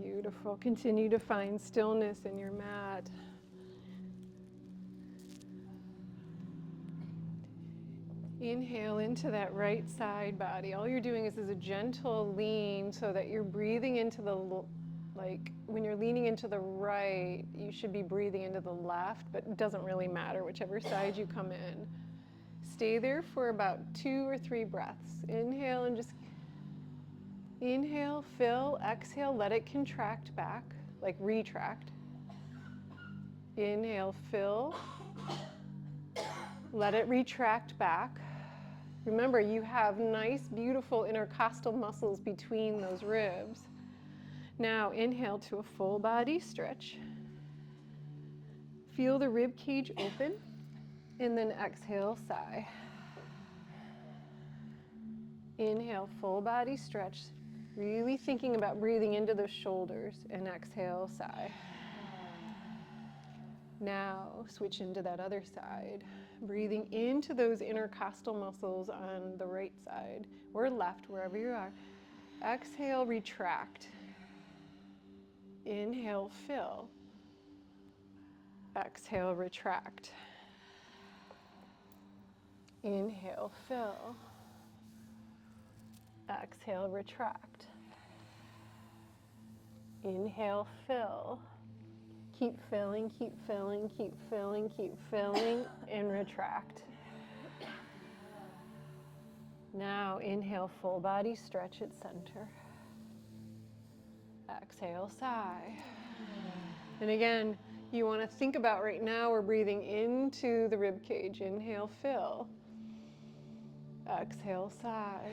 Beautiful. Continue to find stillness in your mat. Inhale into that right side body. All you're doing is a gentle lean so that you're breathing into the, like when you're leaning into the right, you should be breathing into the left, but it doesn't really matter, whichever side you come in. Stay there for about 2 or 3 breaths. Inhale and just inhale, fill, exhale, let it contract back, like retract. Inhale, fill, let it retract back. Remember, you have nice, beautiful intercostal muscles between those ribs. Now inhale to a full body stretch. Feel the rib cage open, and then exhale, sigh. Inhale, full body stretch. Really thinking about breathing into the shoulders, and exhale, sigh. Now switch into that other side. Breathing into those intercostal muscles on the right side or left, wherever you are. Exhale, retract. Inhale, fill. Exhale, retract. Inhale, fill. Exhale, retract. Inhale, fill. Keep filling, keep filling, keep filling, keep filling, and retract. Now inhale, full body stretch at center. Exhale, sigh. And again, you want to think about right now, we're breathing into the rib cage. Inhale, fill. Exhale, sigh.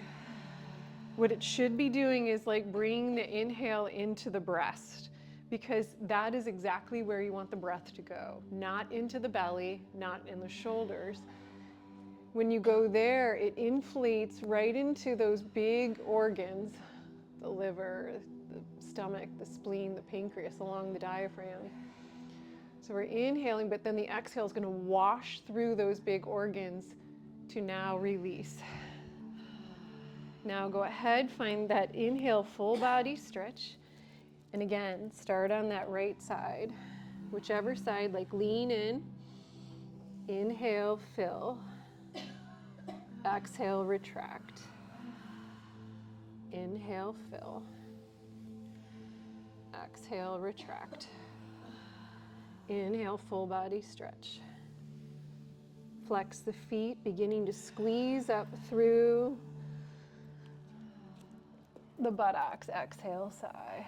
What it should be doing is like bringing the inhale into the breast, because that is exactly where you want the breath to go. Not into the belly, not in the shoulders. When you go there, it inflates right into those big organs, the liver, the stomach, the spleen, the pancreas, along the diaphragm. So we're inhaling, but then the exhale is going to wash through those big organs to now release. Now go ahead, find that inhale, full body stretch. And again, start on that right side, whichever side, like lean in. Inhale, fill. Exhale, retract. Inhale, fill. Exhale, retract. Inhale, full body stretch. Flex the feet, beginning to squeeze up through the buttocks. Exhale, sigh.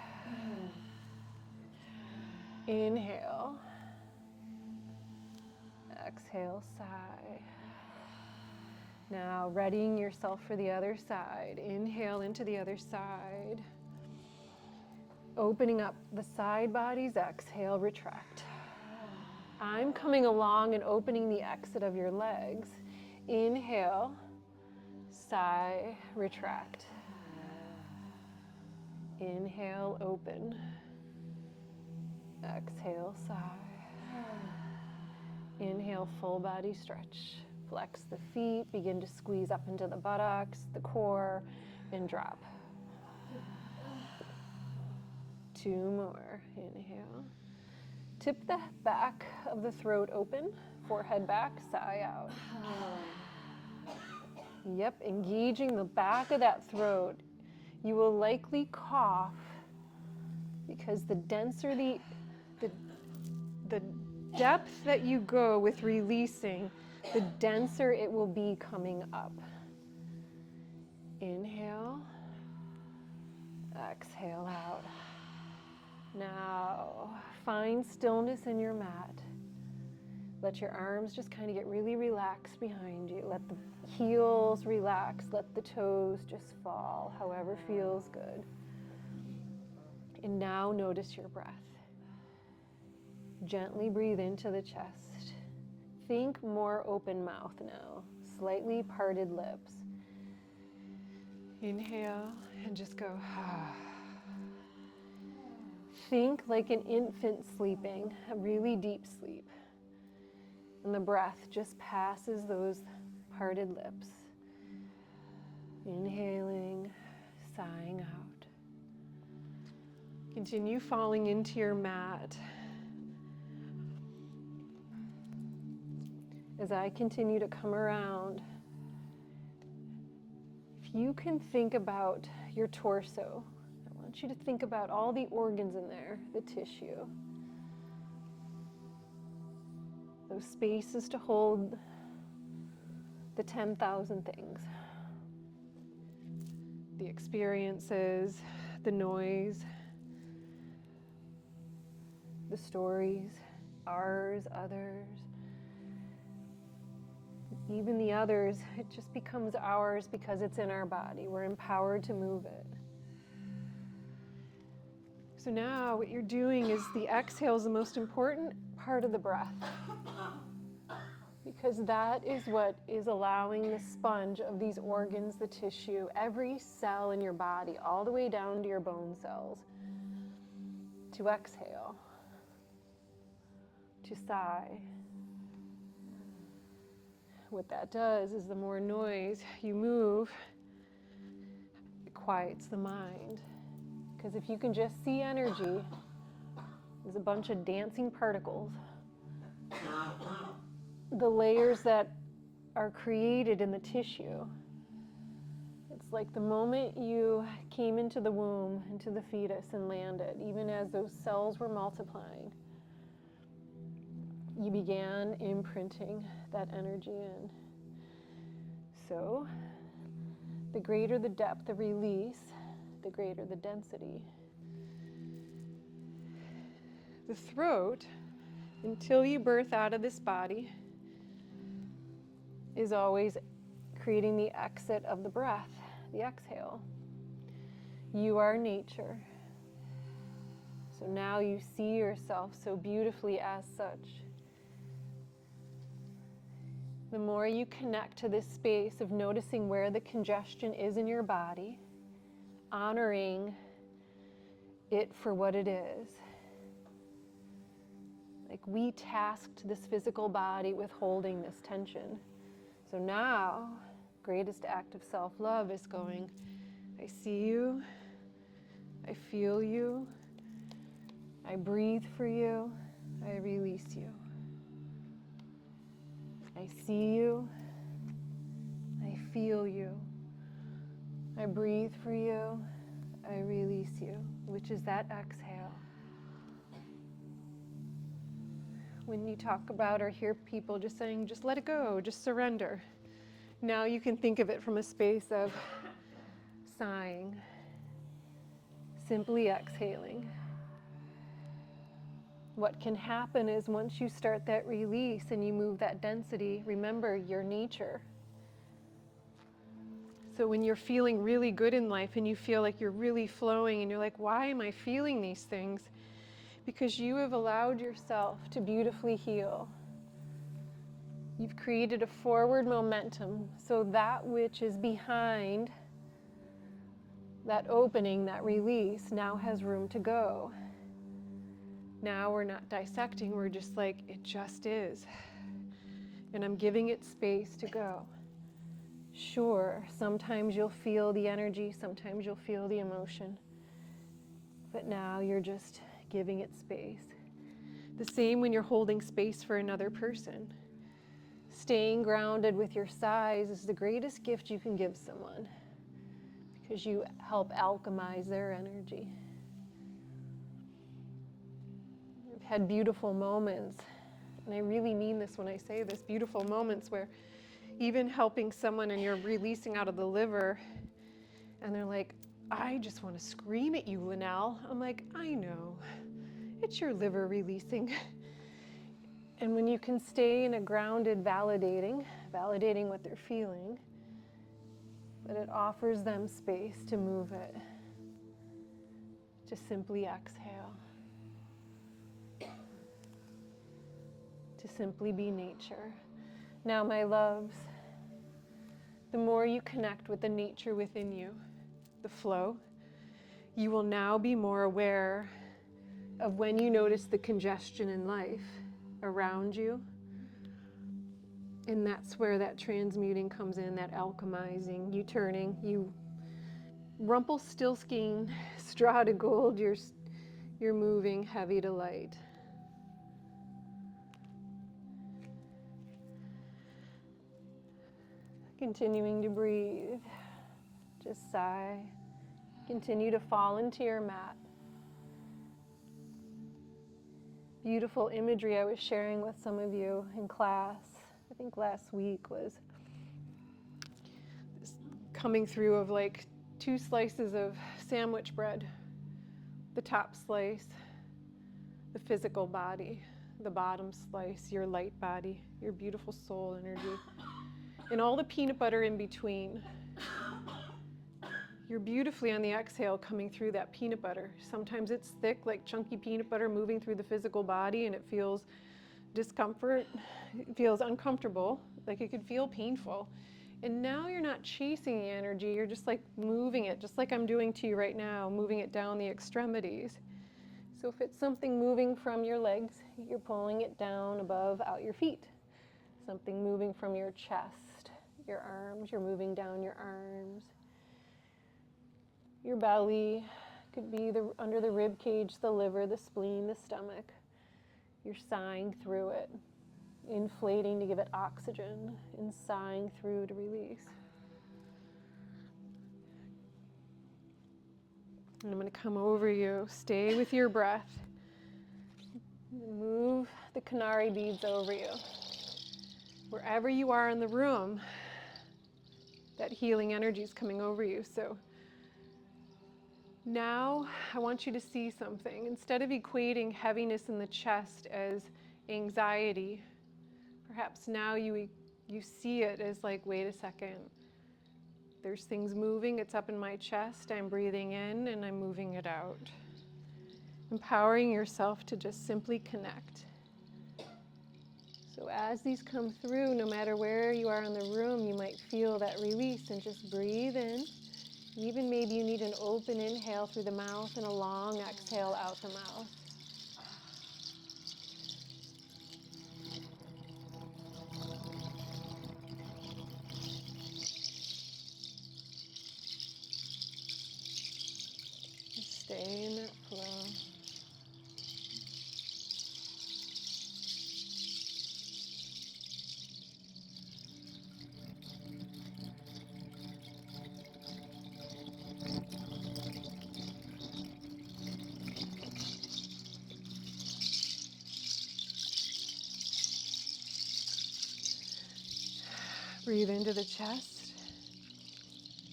Inhale. Exhale, sigh. Now readying yourself for the other side. Inhale into the other side. Opening up the side bodies. Exhale, retract. I'm coming along and opening the exit of your legs. Inhale, sigh, retract. Inhale, open. Exhale, sigh. Inhale, full body stretch. Flex the feet, begin to squeeze up into the buttocks, the core, and drop. 2 more. Inhale. Tip the back of the throat open, forehead back, sigh out. Yep, engaging the back of that throat. You will likely cough because the denser the depth that you go with releasing, the denser it will be coming up. Inhale, exhale out. Now, find stillness in your mat. Let your arms just kind of get really relaxed behind you. Let the heels relax. Let the toes just fall, however feels good. And now notice your breath. Gently breathe into the chest. Think more open mouth now, slightly parted lips. Inhale and just go. Think like an infant sleeping, a really deep sleep. And the breath just passes those parted lips. Inhaling, sighing out. Continue falling into your mat. As I continue to come around, if you can think about your torso, I want you to think about all the organs in there, the tissue, those spaces to hold the 10,000 things, the experiences, the noise, the stories, ours, others. Even the others, it just becomes ours because it's in our body. We're empowered to move it. So now what you're doing is the exhale is the most important part of the breath, because that is what is allowing the sponge of these organs, the tissue, every cell in your body, all the way down to your bone cells, to exhale, to sigh. What that does is the more noise you move, it quiets the mind. Because if you can just see energy, there's a bunch of dancing particles. The layers that are created in the tissue, it's like the moment you came into the womb, into the fetus and landed, even as those cells were multiplying, you began imprinting that energy in. So, the greater the depth of release, the greater the density. The throat, until you birth out of this body, is always creating the exit of the breath, the exhale. You are nature. So now you see yourself so beautifully as such. The more you connect to this space of noticing where the congestion is in your body, honoring it for what it is. Like we tasked this physical body with holding this tension. So now, greatest act of self-love is going, I see you, I feel you, I breathe for you, I release you. I see you, I feel you, I breathe for you, I release you, which is that exhale. When you talk about or hear people just saying, just let it go, just surrender. Now you can think of it from a space of sighing, simply exhaling. What can happen is once you start that release and you move that density, remember your nature. So when you're feeling really good in life and you feel like you're really flowing and you're like, why am I feeling these things? Because you have allowed yourself to beautifully heal. You've created a forward momentum, so that which is behind that opening, that release, now has room to go. Now we're not dissecting, we're just like, it just is. And I'm giving it space to go. Sure, sometimes you'll feel the energy, sometimes you'll feel the emotion. But now you're just giving it space. The same when you're holding space for another person. Staying grounded with your sighs is the greatest gift you can give someone, because you help alchemize their energy. I've had beautiful moments, and I really mean this when I say this, beautiful moments where even helping someone and you're releasing out of the liver, and they're like, I just want to scream at you, Liminal. I'm like, I know. It's your liver releasing. And when you can stay in a grounded validating what they're feeling, but it offers them space to move it, to simply exhale, to simply be nature. Now, my loves, the more you connect with the nature within you, the flow, you will now be more aware of when you notice the congestion in life around you. And that's where that transmuting comes in, that alchemizing, you turning, you Rumpelstiltskin, straw to gold, you're You're moving heavy to light. Continuing to breathe. Just sigh. Continue to fall into your mat. Beautiful imagery I was sharing with some of you in class, I think last week, was this coming through of like 2 slices of sandwich bread. The top slice, the physical body. The bottom slice, your light body, your beautiful soul energy. And all the peanut butter in between. You're beautifully on the exhale coming through that peanut butter. Sometimes it's thick, like chunky peanut butter moving through the physical body, and it feels discomfort. It feels uncomfortable, like it could feel painful. And now you're not chasing the energy, you're just like moving it, just like I'm doing to you right now, moving it down the extremities. So if it's something moving from your legs, you're pulling it down above out your feet. Something moving from your chest, your arms, you're moving down your arms. Your belly could be under the rib cage, the liver, the spleen, the stomach. You're sighing through it, inflating to give it oxygen, and sighing through to release. And I'm going to come over you. Stay with your breath. Move the Kenari beads over you. Wherever you are in the room, that healing energy is coming over you. So now I want you to see something. Instead of equating heaviness in the chest as anxiety, perhaps now you see it as like, wait a second. There's things moving, it's up in my chest, I'm breathing in and I'm moving it out. Empowering yourself to just simply connect. So as these come through, no matter where you are in the room, you might feel that release, and just breathe in. Even maybe you need an open inhale through the mouth and a long exhale out the mouth. Just stay in that flow. Breathe into the chest,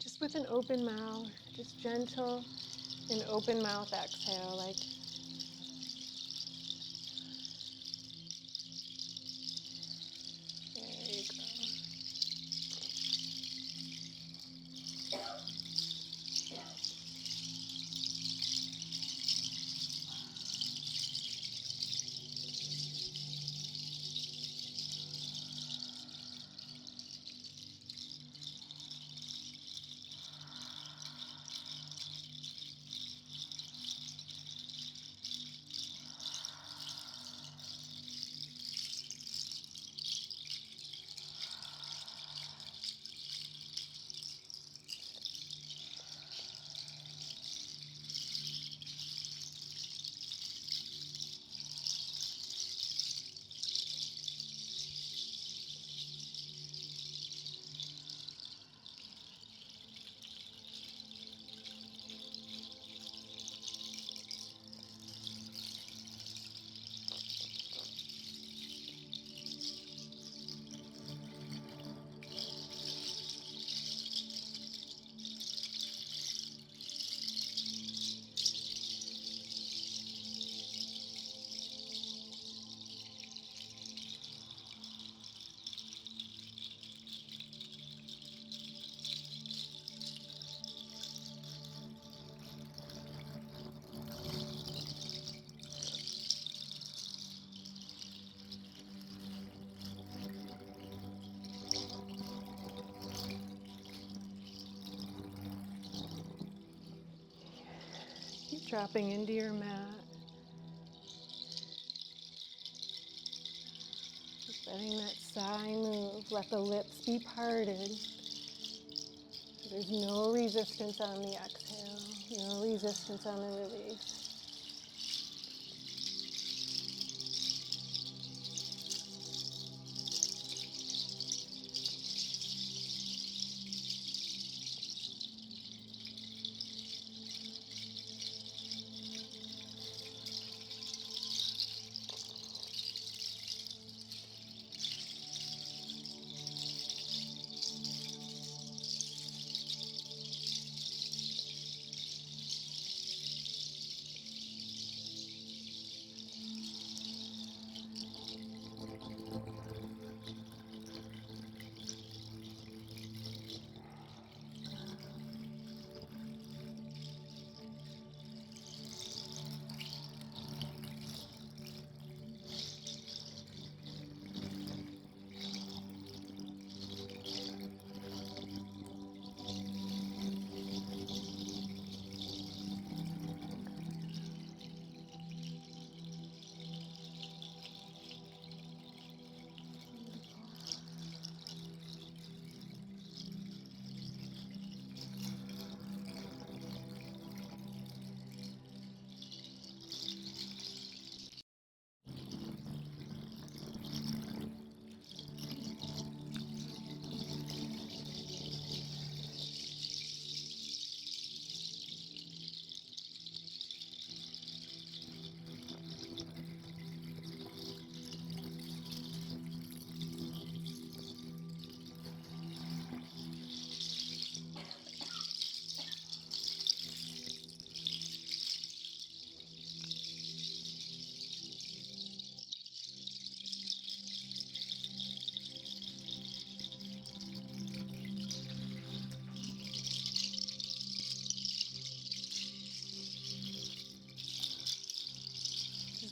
just with an open mouth, just gentle and open mouth exhale, like there you go. Keep dropping into your mat. Just letting that sigh move. Let the lips be parted. There's no resistance on the exhale, no resistance on the release.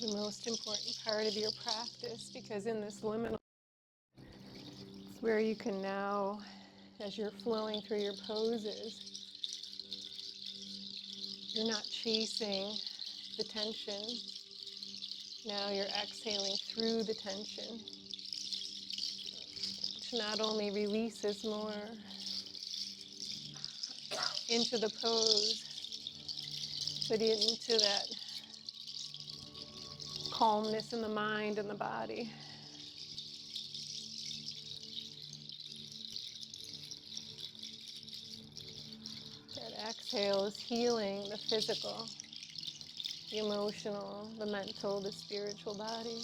the most important part of your practice, because in this liminal, it's where you can now, as you're flowing through your poses, you're not chasing the tension. Now you're exhaling through the tension, which not only releases more into the pose, but into that calmness in the mind and the body. That exhale is healing the physical, the emotional, the mental, the spiritual body.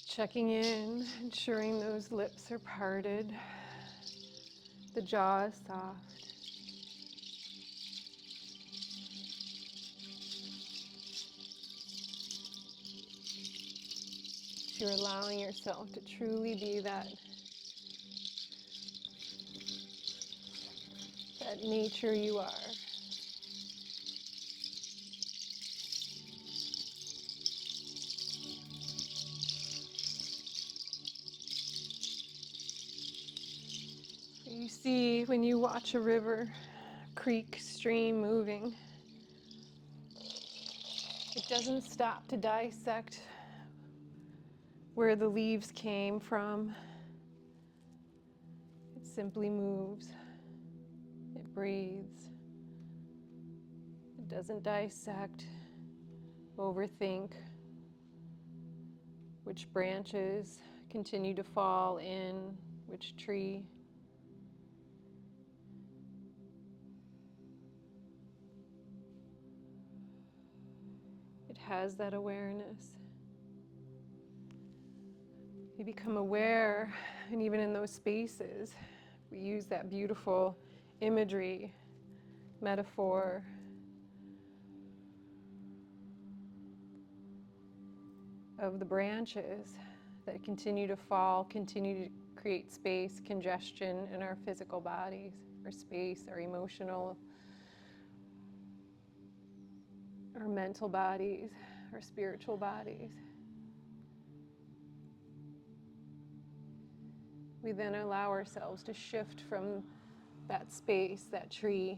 Checking in, ensuring those lips are parted, the jaw is soft. You're allowing yourself to truly be that nature you are. You see, when you watch a river, creek, stream moving, it doesn't stop to dissect where the leaves came from. It simply moves. It breathes. It doesn't dissect, overthink which branches continue to fall in which tree. It has that awareness. You become aware, and even in those spaces, we use that beautiful imagery, metaphor. Of the branches that continue to fall, continue to create space, congestion in our physical bodies, our space, our emotional, our mental bodies, our spiritual bodies. We then allow ourselves to shift from that space, that tree,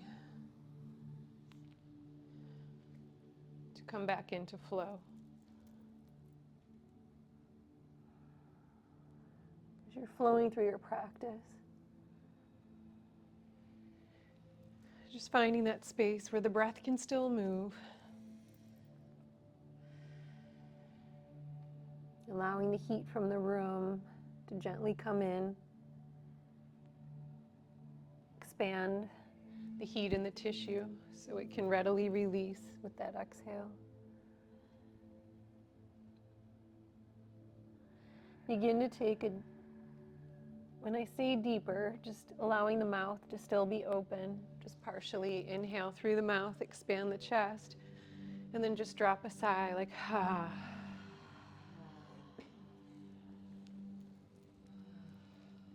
to come back into flow. As you're flowing through your practice, just finding that space where the breath can still move, allowing the heat from the room to gently come in, expand the heat in the tissue so it can readily release with that exhale. Begin to take a, when I say deeper, just allowing the mouth to still be open, just partially inhale through the mouth, expand the chest, and then just drop a sigh like, ah.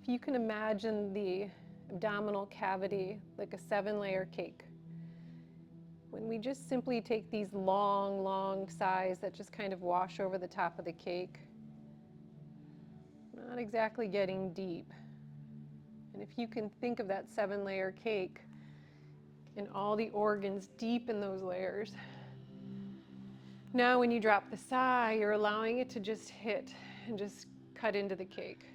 If you can imagine the abdominal cavity like a 7-layer cake, when we just simply take these long, long sighs that just kind of wash over the top of the cake, not exactly getting deep. And if you can think of that 7-layer cake and all the organs deep in those layers, now when you drop the sigh, you're allowing it to just hit and just cut into the cake.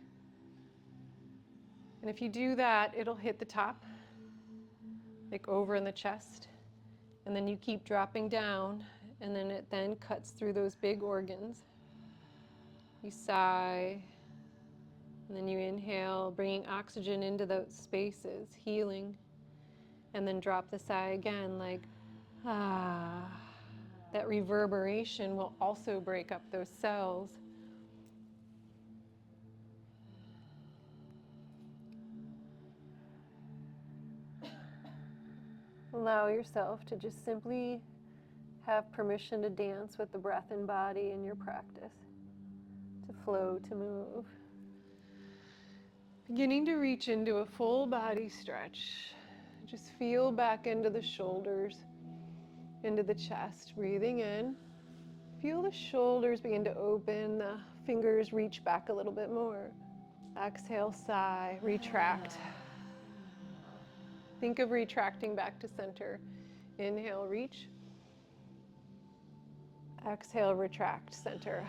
And if you do that, it'll hit the top, like over in the chest, and then you keep dropping down, and then it then cuts through those big organs. You sigh, and then you inhale, bringing oxygen into those spaces, healing, and then drop the sigh again, like, ah. That reverberation will also break up those cells. Allow yourself to just simply have permission to dance with the breath and body in your practice, to flow, to move. Beginning to reach into a full body stretch. Just feel back into the shoulders, into the chest, breathing in. Feel the shoulders begin to open, the fingers reach back a little bit more. Exhale, sigh, retract. Think of retracting back to center. Inhale, reach. Exhale, retract, center.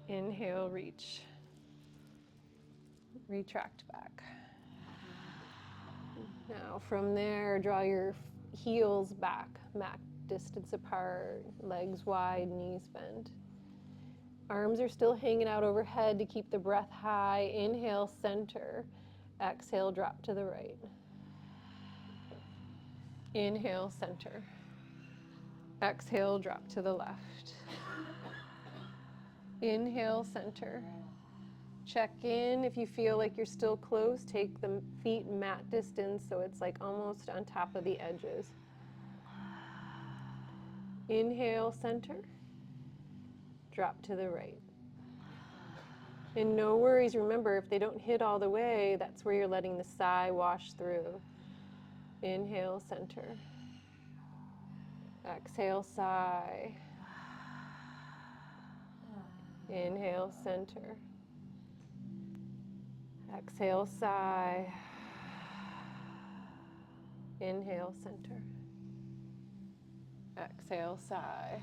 Inhale, reach. Retract back. Now from there, draw your heels back, mat distance apart, legs wide, knees bent. Arms are still hanging out overhead to keep the breath high. Inhale, center. Exhale, drop to the right. Inhale, center. Exhale, drop to the left. Inhale, center. Check in if you feel like you're still close. Take the feet mat distance so it's like almost on top of the edges. Inhale, center. Drop to the right. And no worries, remember, if they don't hit all the way, that's where you're letting the sigh wash through. Inhale, center. Exhale, sigh. Inhale, center. Exhale, sigh. Inhale, center. Exhale, sigh.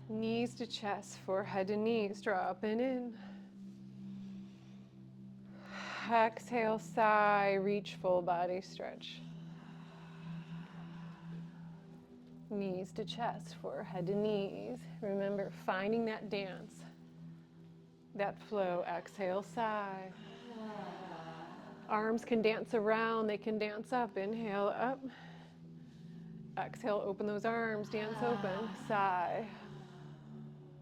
Knees to chest, forehead to knees, draw up and in. Exhale, sigh, reach full body stretch. Knees to chest, forehead to knees. Remember, finding that dance, that flow. Exhale, sigh. Arms can dance around, they can dance up. Inhale, up. Exhale, open those arms, dance open. Sigh.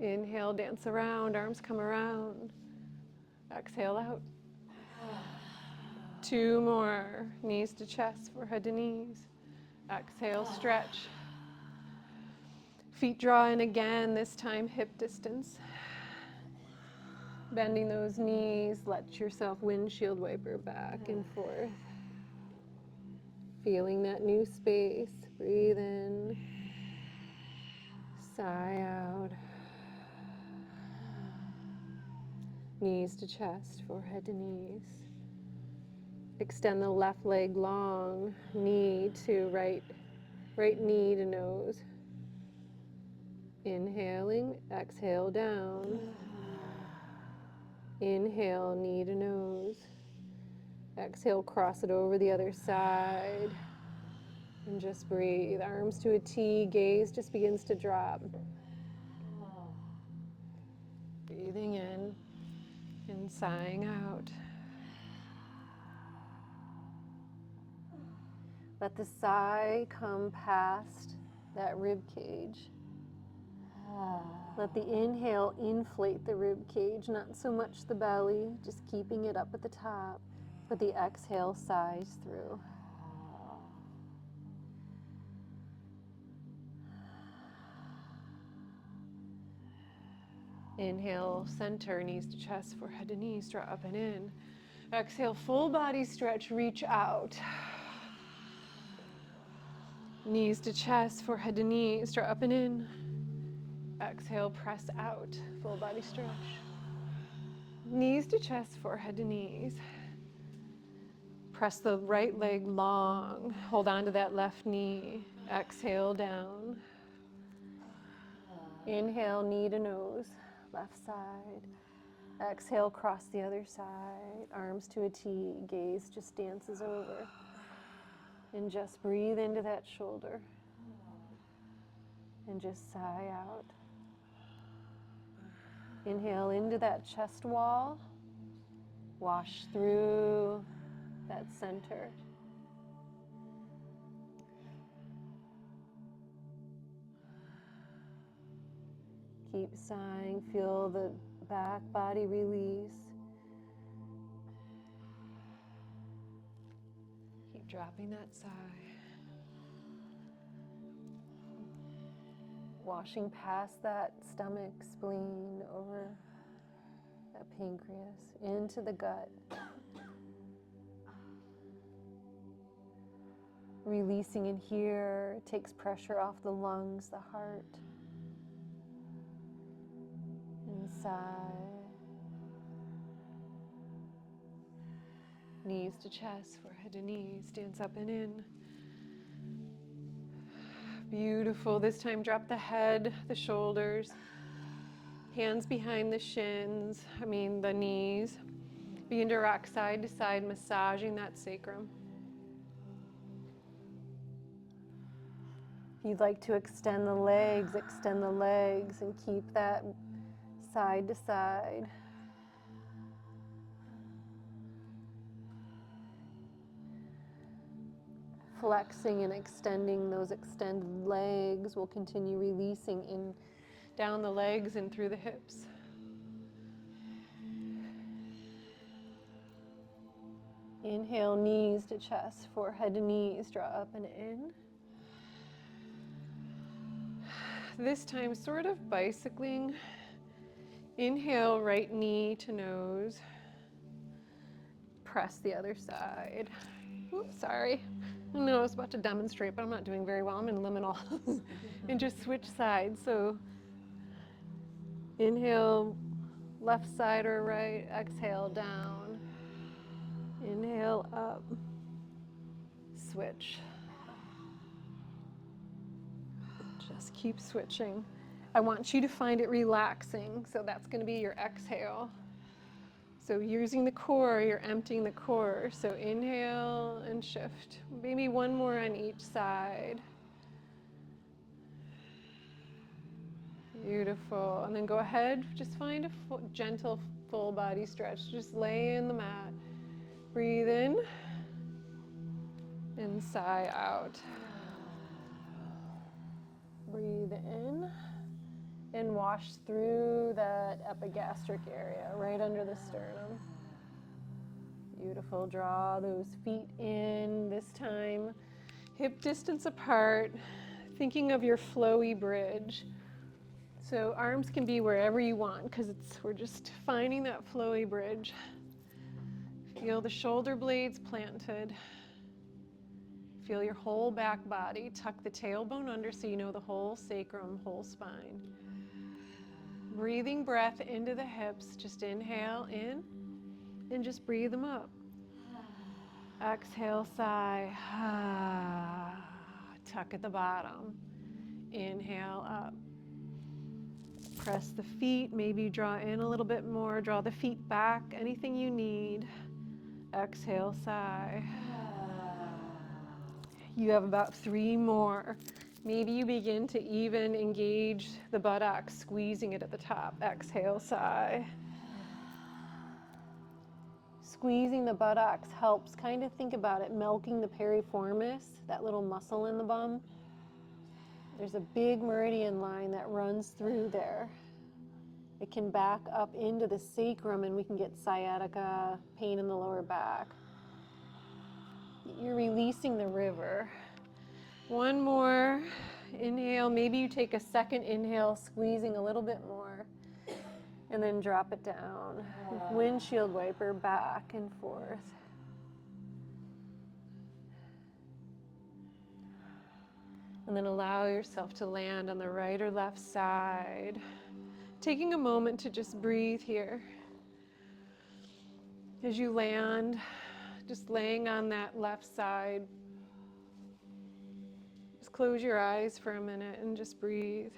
Inhale, dance around, arms come around. Exhale out. 2 more. Knees to chest, forehead to knees. Exhale, stretch. Feet draw in again, this time hip distance. Bending those knees, let yourself windshield wiper back and forth. Feeling that new space. Breathe in. Sigh out. Knees to chest, forehead to knees. Extend the left leg long, knee to right knee to nose. Inhaling, exhale down. Inhale, knee to nose. Exhale, cross it over the other side. And just breathe. Arms to a T, gaze just begins to drop. Breathing in and sighing out. Let the sigh come past that rib cage. Let the inhale inflate the rib cage, not so much the belly, just keeping it up at the top, but the exhale sighs through. Inhale, center, knees to chest, forehead to knees, draw up and in. Exhale, full body stretch, reach out. Knees to chest, forehead to knees, draw up and in. Exhale, press out, full body stretch. Knees to chest, forehead to knees. Press the right leg long, hold on to that left knee. Exhale down. Inhale, knee to nose, left side. Exhale, cross the other side, arms to a T, gaze just dances over. And just breathe into that shoulder. And just sigh out. Inhale into that chest wall. Wash through that center. Keep sighing, feel the back body release. Dropping that sigh. Washing past that stomach, spleen, over that pancreas, into the gut. Releasing in here, takes pressure off the lungs, the heart. And sigh. Knees to chest, forehead to knees, dance up and in. Beautiful. This time drop the head, the shoulders, hands behind the the knees. Begin to rock side to side, massaging that sacrum. If you'd like to extend the legs and keep that side to side. Flexing and extending those extended legs. We'll continue releasing in down the legs and through the hips. Inhale, knees to chest, forehead to knees, draw up and in. This time sort of bicycling. Inhale, right knee to nose. Press the other side. Oops, sorry. I know I was about to demonstrate, but I'm not doing very well. I'm in liminal. And just switch sides. So inhale, left side or right. Exhale, down. Inhale, up. Switch. Just keep switching. I want you to find it relaxing. So that's going to be your exhale. So using the core, you're emptying the core. So inhale and shift. Maybe one more on each side. Beautiful. And then go ahead, just find a gentle full body stretch. Just lay in the mat. Breathe in and sigh out. Breathe in and wash through that epigastric area, right under the sternum. Beautiful. Draw those feet in, this time hip distance apart, thinking of your flowy bridge. So arms can be wherever you want because we're just finding that flowy bridge. Feel the shoulder blades planted. Feel your whole back body. Tuck the tailbone under so you know the whole sacrum, whole spine. Breathing breath into the hips. Just inhale in and just breathe them up. Exhale, sigh. Tuck at the bottom. Inhale up. Press the feet. Maybe draw in a little bit more. Draw the feet back. Anything you need. Exhale, sigh. You have about 3 more. Maybe you begin to even engage the buttocks, squeezing it at the top. Exhale, sigh. Squeezing the buttocks helps, kind of think about it, milking the piriformis, that little muscle in the bum. There's a big meridian line that runs through there. It can back up into the sacrum and we can get sciatica, pain in the lower back. You're releasing the river. One more inhale. Maybe you take a second inhale, squeezing a little bit more, and then drop it down. Windshield wiper back and forth. And then allow yourself to land on the right or left side. Taking a moment to just breathe here. As you land, just laying on that left side. Just close your eyes for a minute and just breathe.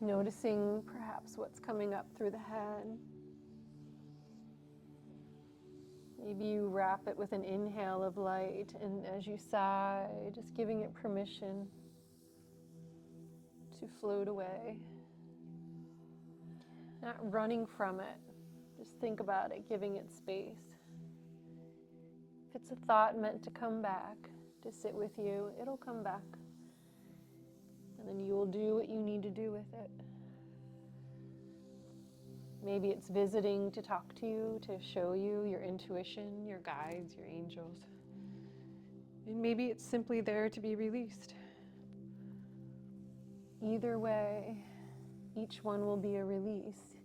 Noticing perhaps what's coming up through the head. Maybe you wrap it with an inhale of light, and as you sigh, just giving it permission to float away. Not running from it, just think about it, giving it space. If it's a thought meant to come back, to sit with you, it'll come back. And then you will do what you need to do with it. Maybe it's visiting to talk to you, to show you your intuition, your guides, your angels. And maybe it's simply there to be released. Either way, each one will be a release.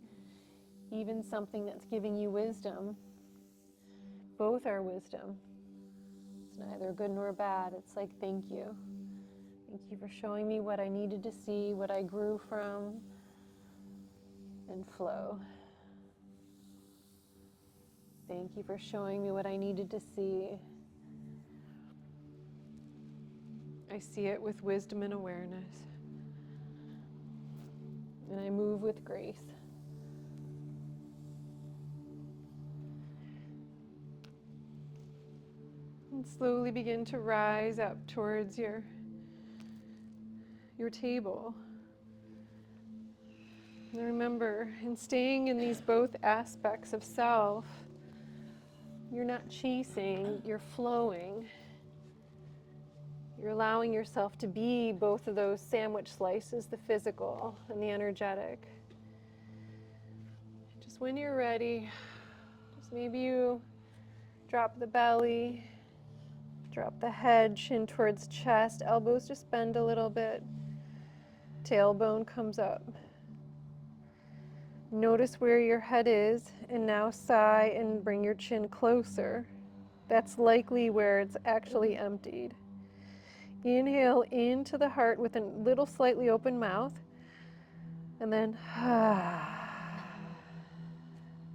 Even something that's giving you wisdom, both are wisdom. It's neither good nor bad. It's like, thank you. Thank you for showing me what I needed to see, what I grew from, and flow. Thank you for showing me what I needed to see. I see it with wisdom and awareness. And I move with grace. And slowly begin to rise up towards your table. And remember, in staying in these both aspects of self, you're not chasing, you're flowing. You're allowing yourself to be both of those sandwich slices, the physical and the energetic. Just when you're ready, just maybe you drop the belly, drop the head, chin towards chest, elbows just bend a little bit, tailbone comes up. Notice where your head is, and now sigh and bring your chin closer. That's likely where it's actually emptied. Inhale into the heart with a little slightly open mouth, and then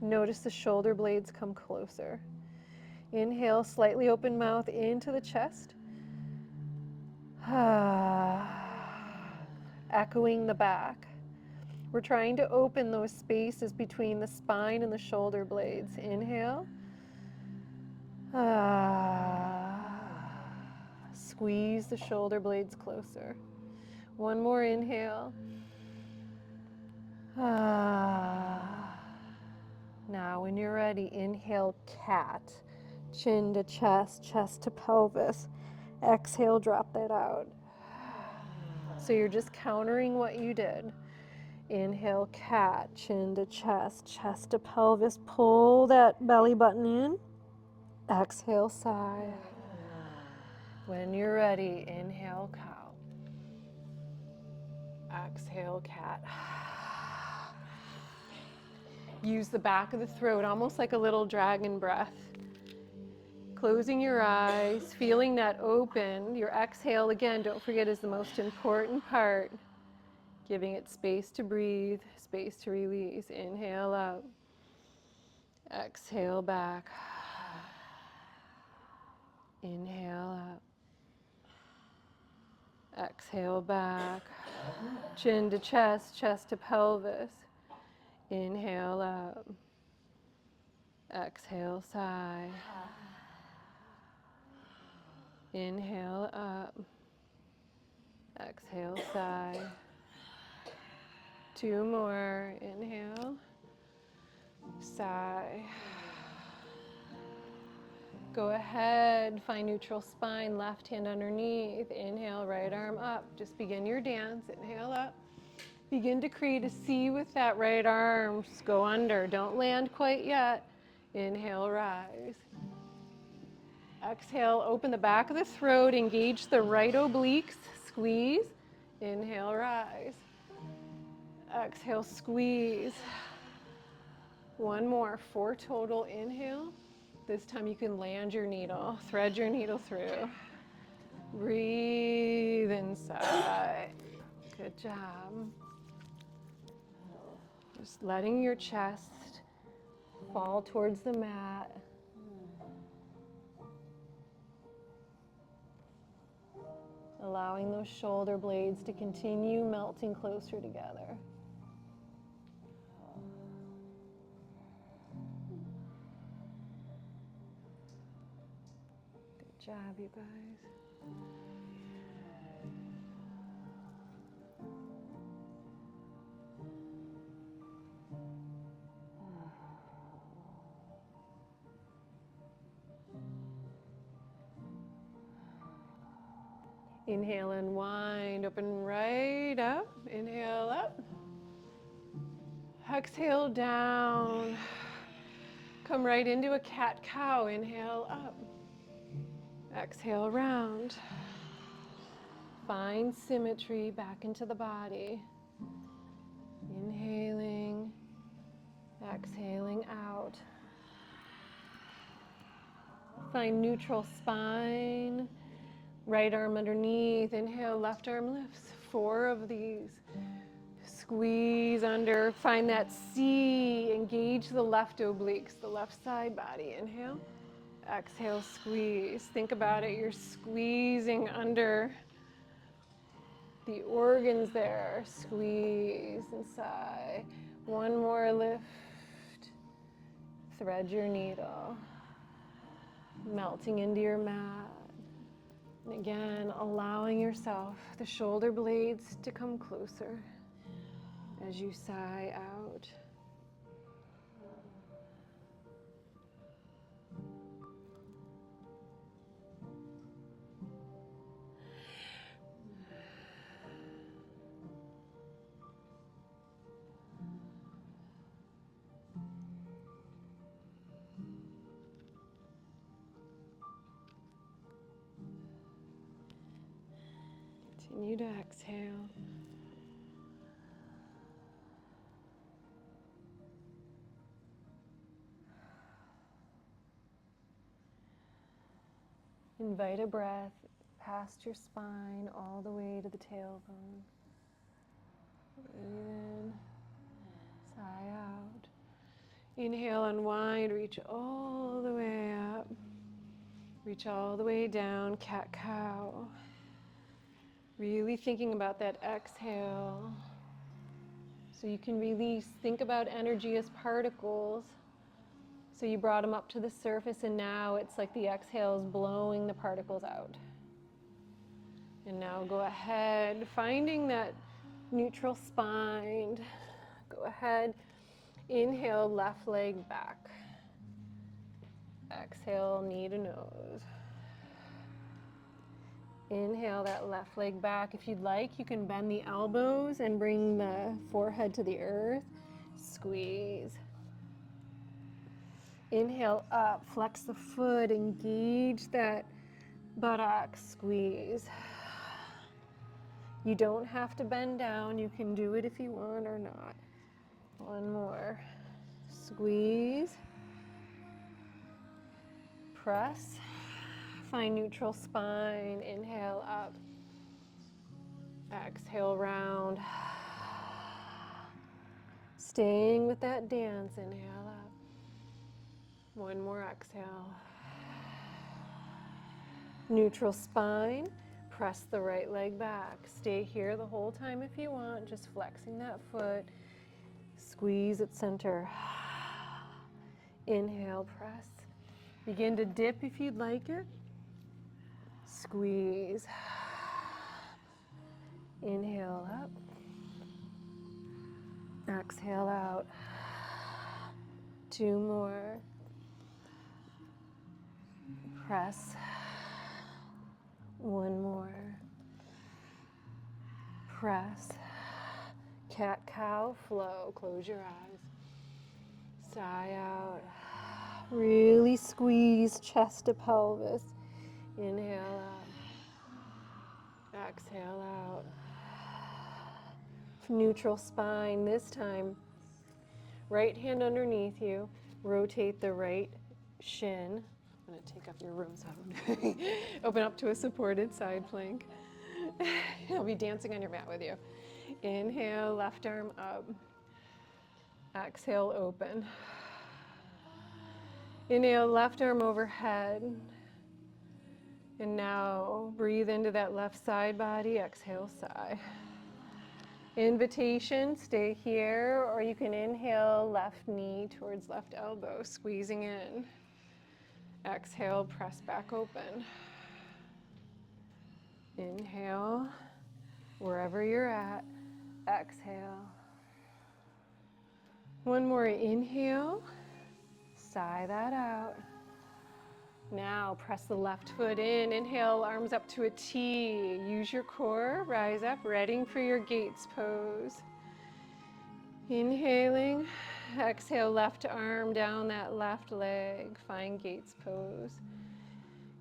notice the shoulder blades come closer. Inhale, slightly open mouth into the chest. Echoing the back. We're trying to open those spaces between the spine and the shoulder blades. Inhale. Squeeze the shoulder blades closer. One more inhale. Now when you're ready, inhale, cat. Chin to chest, chest to pelvis. Exhale, drop that out. So you're just countering what you did. Inhale, cat, chin to chest, chest to pelvis. Pull that belly button in. Exhale, sigh. When you're ready, inhale, cow. Exhale, cat. Use the back of the throat, almost like a little dragon breath. Closing your eyes, feeling that open. Your exhale, again, don't forget, is the most important part. Giving it space to breathe, space to release. Inhale out. Exhale back. Inhale out. Exhale back. Chin to chest, chest to pelvis. Inhale out. Exhale, sigh. Inhale up. Exhale, sigh. Two more. Inhale. Sigh. Go ahead, find neutral spine, left hand underneath. Inhale, right arm up. Just begin your dance. Inhale up. Begin to create a C with that right arm. Just go under. Don't land quite yet. Inhale, rise. Exhale, open the back of the throat. Engage the right obliques. Squeeze. Inhale, rise. Exhale, squeeze. One more. 4 total. Inhale. This time you can land your needle, thread your needle through. Breathe inside. Good job. Just letting your chest fall towards the mat. Allowing those shoulder blades to continue melting closer together. Good job, you guys. Inhale, unwind, open right up. Inhale up. Exhale down. Come right into a cat-cow. Inhale up. Exhale round. Find symmetry back into the body. Inhaling, exhaling out. Find neutral spine. Right arm underneath. Inhale, left arm lifts. 4 of these. Squeeze under. Find that C. Engage the left obliques, the left side body. Inhale. Exhale, squeeze. Think about it. You're squeezing under the organs there. Squeeze and sigh. One more lift. Thread your needle. Melting into your mat. And again, allowing yourself, the shoulder blades to come closer as you sigh out. Continue to exhale. Invite a breath past your spine all the way to the tailbone. Breathe in, sigh out. Inhale, unwind, reach all the way up. Reach all the way down, cat-cow. Really thinking about that exhale. So you can release, think about energy as particles. So you brought them up to the surface and now it's like the exhale is blowing the particles out. And now go ahead, finding that neutral spine. Go ahead, inhale, left leg back. Exhale, knee to nose. Inhale that left leg back. If you'd like, you can bend the elbows and bring the forehead to the earth. Squeeze. Inhale up, flex the foot, engage that buttock, squeeze. You don't have to bend down. You can do it if you want or not. One more. Squeeze. Press. Find neutral spine. Inhale up. Exhale round. Staying with that dance. Inhale up. One more exhale. Neutral spine. Press the right leg back. Stay here the whole time if you want, just flexing that foot. Squeeze at center. Inhale, press. Begin to dip if you'd like it. Squeeze. Inhale up. Exhale out. 2 more. Press. 1 more. Press. Cat-cow flow. Close your eyes. Sigh out. Really squeeze chest to pelvis. Inhale up. Exhale out. Neutral spine. This time, right hand underneath you. Rotate the right shin. I'm going to take up your room so open up to a supported side plank. I'll be dancing on your mat with you. Inhale, left arm up. Exhale, open. Inhale, left arm overhead. And now breathe into that left side body. Exhale, sigh. Invitation, stay here, or you can inhale, left knee towards left elbow, squeezing in. Exhale, press back open. Inhale, wherever you're at. Exhale. One more inhale. Sigh that out. Now press the left foot in. Inhale, arms up to a T. Use your core. Rise up, ready for your gates pose. Inhaling. Exhale, left arm down that left leg. Find gates pose.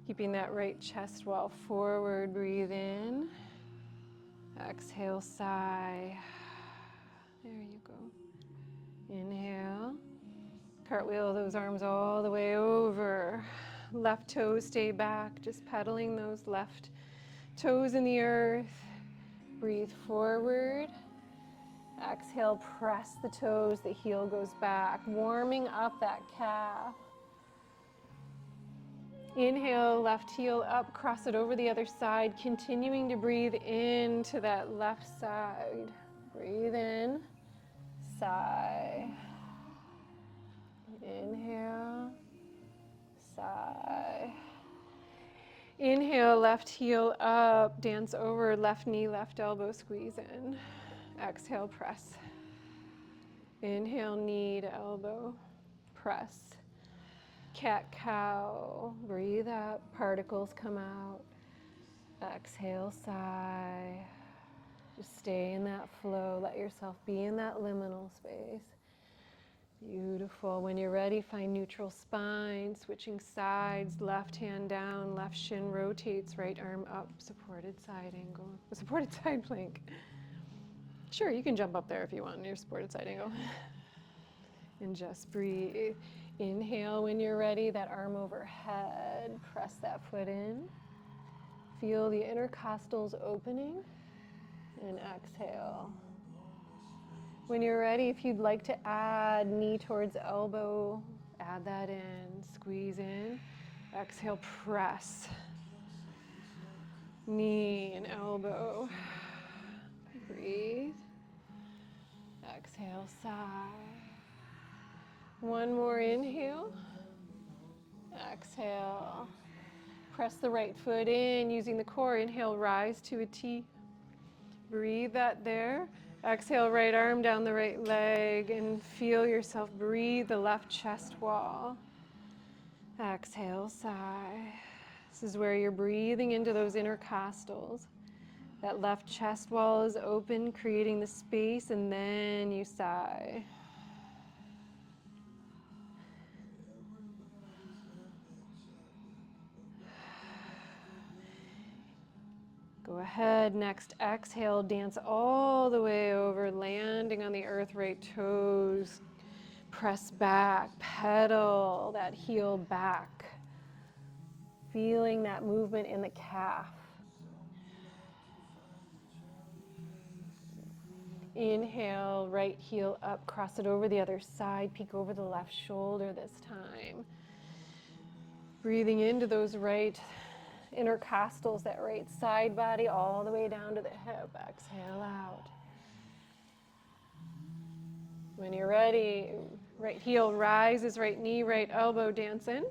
Keeping that right chest wall forward. Breathe in. Exhale, sigh. There you go. Inhale. Cartwheel those arms all the way over. Left toes stay back, just pedaling those left toes in the earth. Breathe forward. Exhale, press the toes, the heel goes back, warming up that calf. Inhale, left heel up, cross it over the other side, continuing to breathe into that left side. Breathe in, sigh. Inhale, sigh. Inhale, left heel up, dance over, left knee, left elbow, squeeze in. Exhale, press. Inhale, knee to elbow, press. Cat-cow, breathe up, particles come out. Exhale, sigh. Just stay in that flow, let yourself be in that liminal space. Beautiful. When you're ready, find neutral spine, switching sides, left hand down, left shin rotates, right arm up, supported side angle, supported side plank. Sure, you can jump up there if you want in your supported side angle. And just breathe. Inhale when you're ready, that arm overhead, press that foot in. Feel the intercostals opening, and exhale. When you're ready, if you'd like to add knee towards elbow, add that in, squeeze in, exhale, press. Knee and elbow, breathe, exhale, sigh. One more inhale, exhale. Press the right foot in, using the core, inhale, rise to a T. Breathe that there. Exhale, right arm down the right leg and feel yourself breathe the left chest wall. Exhale, sigh. This is where you're breathing into those intercostals. That left chest wall is open, creating the space, and then you sigh. Go ahead, next exhale, dance all the way over, landing on the earth, right toes. Press back, pedal that heel back. Feeling that movement in the calf. Inhale, right heel up, cross it over the other side, peek over the left shoulder this time. Breathing into those right intercostals, that right side body all the way down to the hip. Exhale out. When you're ready, right heel rises, right knee, right elbow, dance in.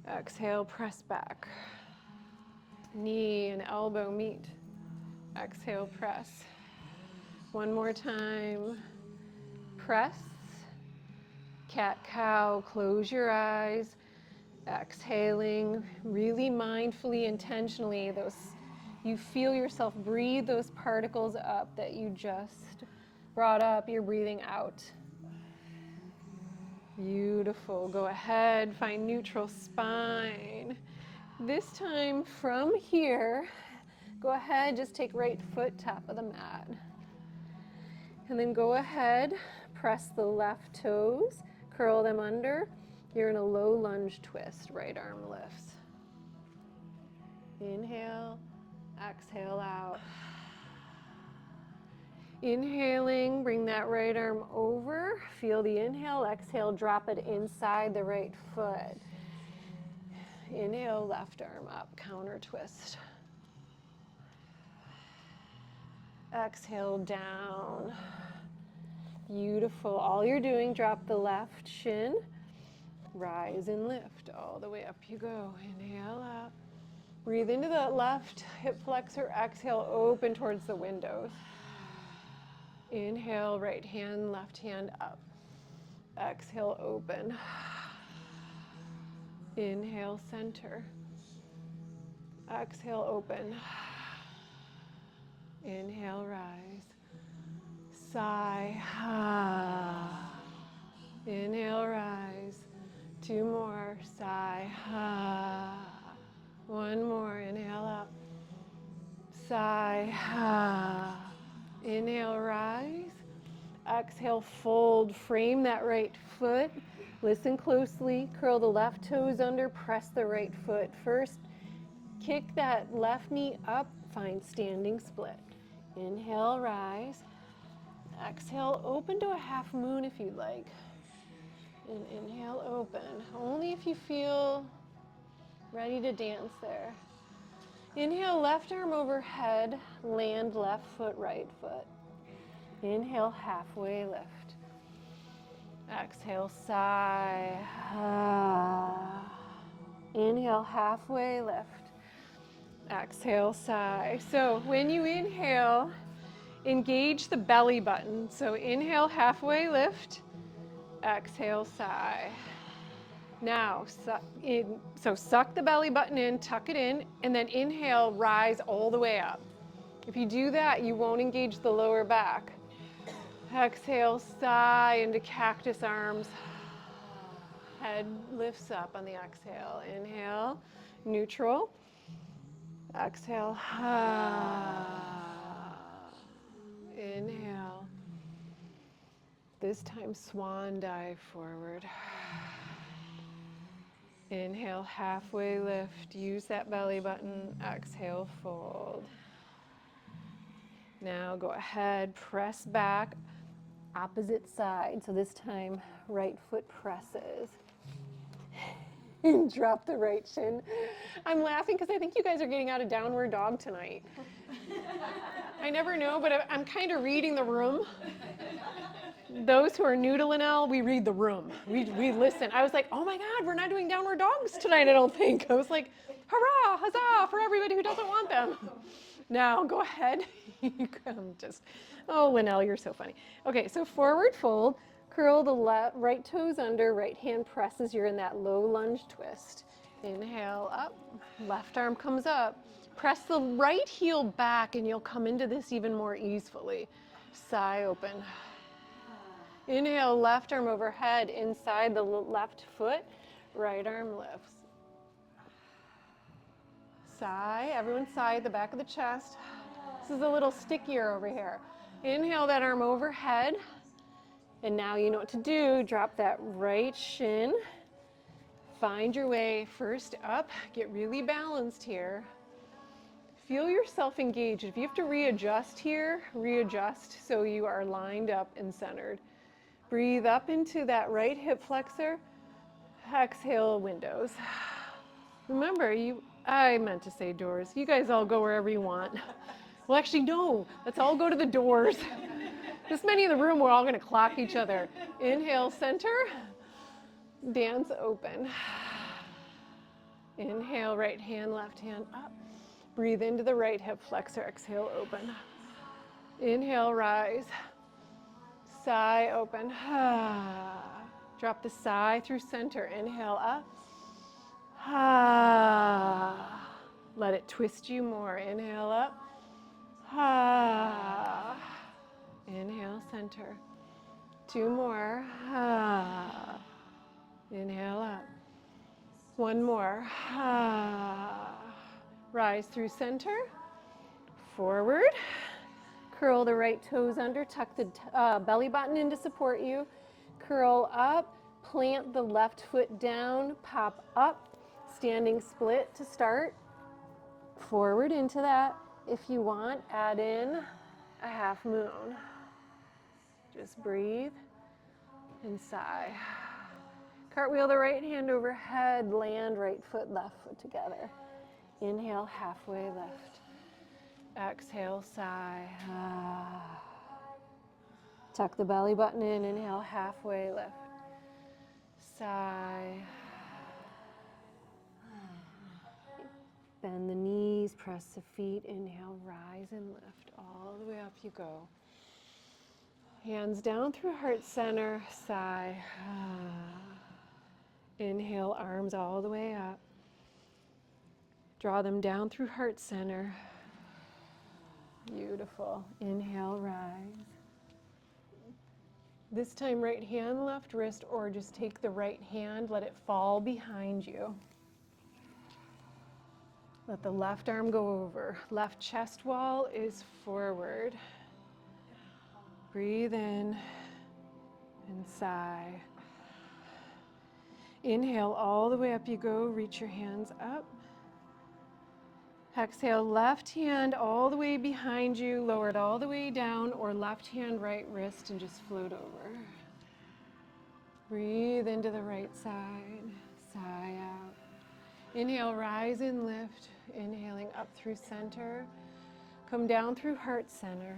Exhale, press back. Knee and elbow meet. Exhale, press. One more time. Press. Cat-cow, close your eyes. Exhaling, really mindfully, intentionally, you feel yourself breathe those particles up that you just brought up, you're breathing out. Beautiful. Go ahead, find neutral spine. This time from here, go ahead, just take right foot, top of the mat. And then go ahead, press the left toes, curl them under. You're in a low lunge twist, right arm lifts. Inhale, exhale out. Inhaling, bring that right arm over. Feel the inhale, exhale, drop it inside the right foot. Inhale, left arm up, counter twist. Exhale, down. Beautiful. All you're doing, drop the left shin. Rise and lift. All the way up you go. Inhale up. Breathe into that left hip flexor. Exhale, open towards the windows. Inhale, right hand, left hand up. Exhale, open. Inhale, center. Exhale, open. Inhale, rise. Sigh. Inhale, rise. Two more. Sigh. One more. Inhale up. Sigh. Inhale, rise. Exhale, fold. Frame that right foot. Listen closely. Curl the left toes under. Press the right foot first. Kick that left knee up. Find standing split. Inhale, rise. Exhale, open to a half moon if you'd like. And inhale, open. Only if you feel ready to dance there. Inhale, left arm overhead, land left foot, right foot. Inhale, halfway lift. Exhale, sigh. Inhale, halfway lift. Exhale, sigh. So when you inhale, engage the belly button. So inhale, halfway lift. Exhale, sigh. Now, so suck the belly button in, tuck it in, and then inhale, rise all the way up. If you do that, you won't engage the lower back. Exhale, sigh into cactus arms. Head lifts up on the exhale. Inhale, neutral. Exhale, inhale. This time, swan dive forward. Inhale, halfway lift. Use that belly button. Exhale, fold. Now go ahead, press back, opposite side. So this time, right foot presses. And drop the right shin. I'm laughing because I think you guys are getting out of downward dog tonight. I never know, but I'm kind of reading the room. Those who are new to Liminal, we read the room. We listen. I was like, oh my God, we're not doing downward dogs tonight, I don't think. I was like, hurrah, huzzah for everybody who doesn't want them. Now, go ahead. Oh, Liminal, you're so funny. Okay, so forward fold. Curl the right toes under, right hand presses. You're in that low lunge twist. Inhale up, left arm comes up. Press the right heel back and you'll come into this even more easily. Sigh open. Inhale, left arm overhead, inside the left foot, right arm lifts. Sigh, everyone sigh at the back of the chest. This is a little stickier over here. Inhale that arm overhead. And now you know what to do. Drop that right shin. Find your way first up. Get really balanced here. Feel yourself engaged. If you have to readjust here, readjust so you are lined up and centered. Breathe up into that right hip flexor. Exhale, windows. Remember, I meant to say doors. You guys all go wherever you want. Well, actually, no. Let's all go to the doors. This many in the room, we're all going to clock each other. Inhale, center. Dance open. Inhale, right hand, left hand up. Breathe into the right hip flexor. Exhale, open. Inhale, rise. Sigh, open. Drop the sigh through center. Inhale, up. Let it twist you more. Inhale, up. Inhale, center. Two more. Inhale up. One more. Rise through center. Forward. Curl the right toes under. Tuck the belly button in to support you. Curl up. Plant the left foot down. Pop up. Standing split to start. Forward into that. If you want, add in a half moon. Just breathe and sigh. Cartwheel the right hand overhead, land right foot, left foot together. Inhale, halfway lift. Exhale, sigh. Tuck the belly button in, inhale, halfway lift. Sigh. Bend the knees, press the feet, inhale, rise and lift. All the way up you go. Hands down through heart center, sigh. Inhale, arms all the way up. Draw them down through heart center. Beautiful. Inhale, rise. This time, right hand, left wrist, or just take the right hand, let it fall behind you. Let the left arm go over. Left chest wall is forward. Breathe in and sigh. Inhale, all the way up you go. Reach your hands up. Exhale, left hand all the way behind you, lower it all the way down, or left hand, right wrist, and just float over. Breathe into the right side, sigh out. Inhale, rise and lift. Inhaling up through center. Come down through heart center.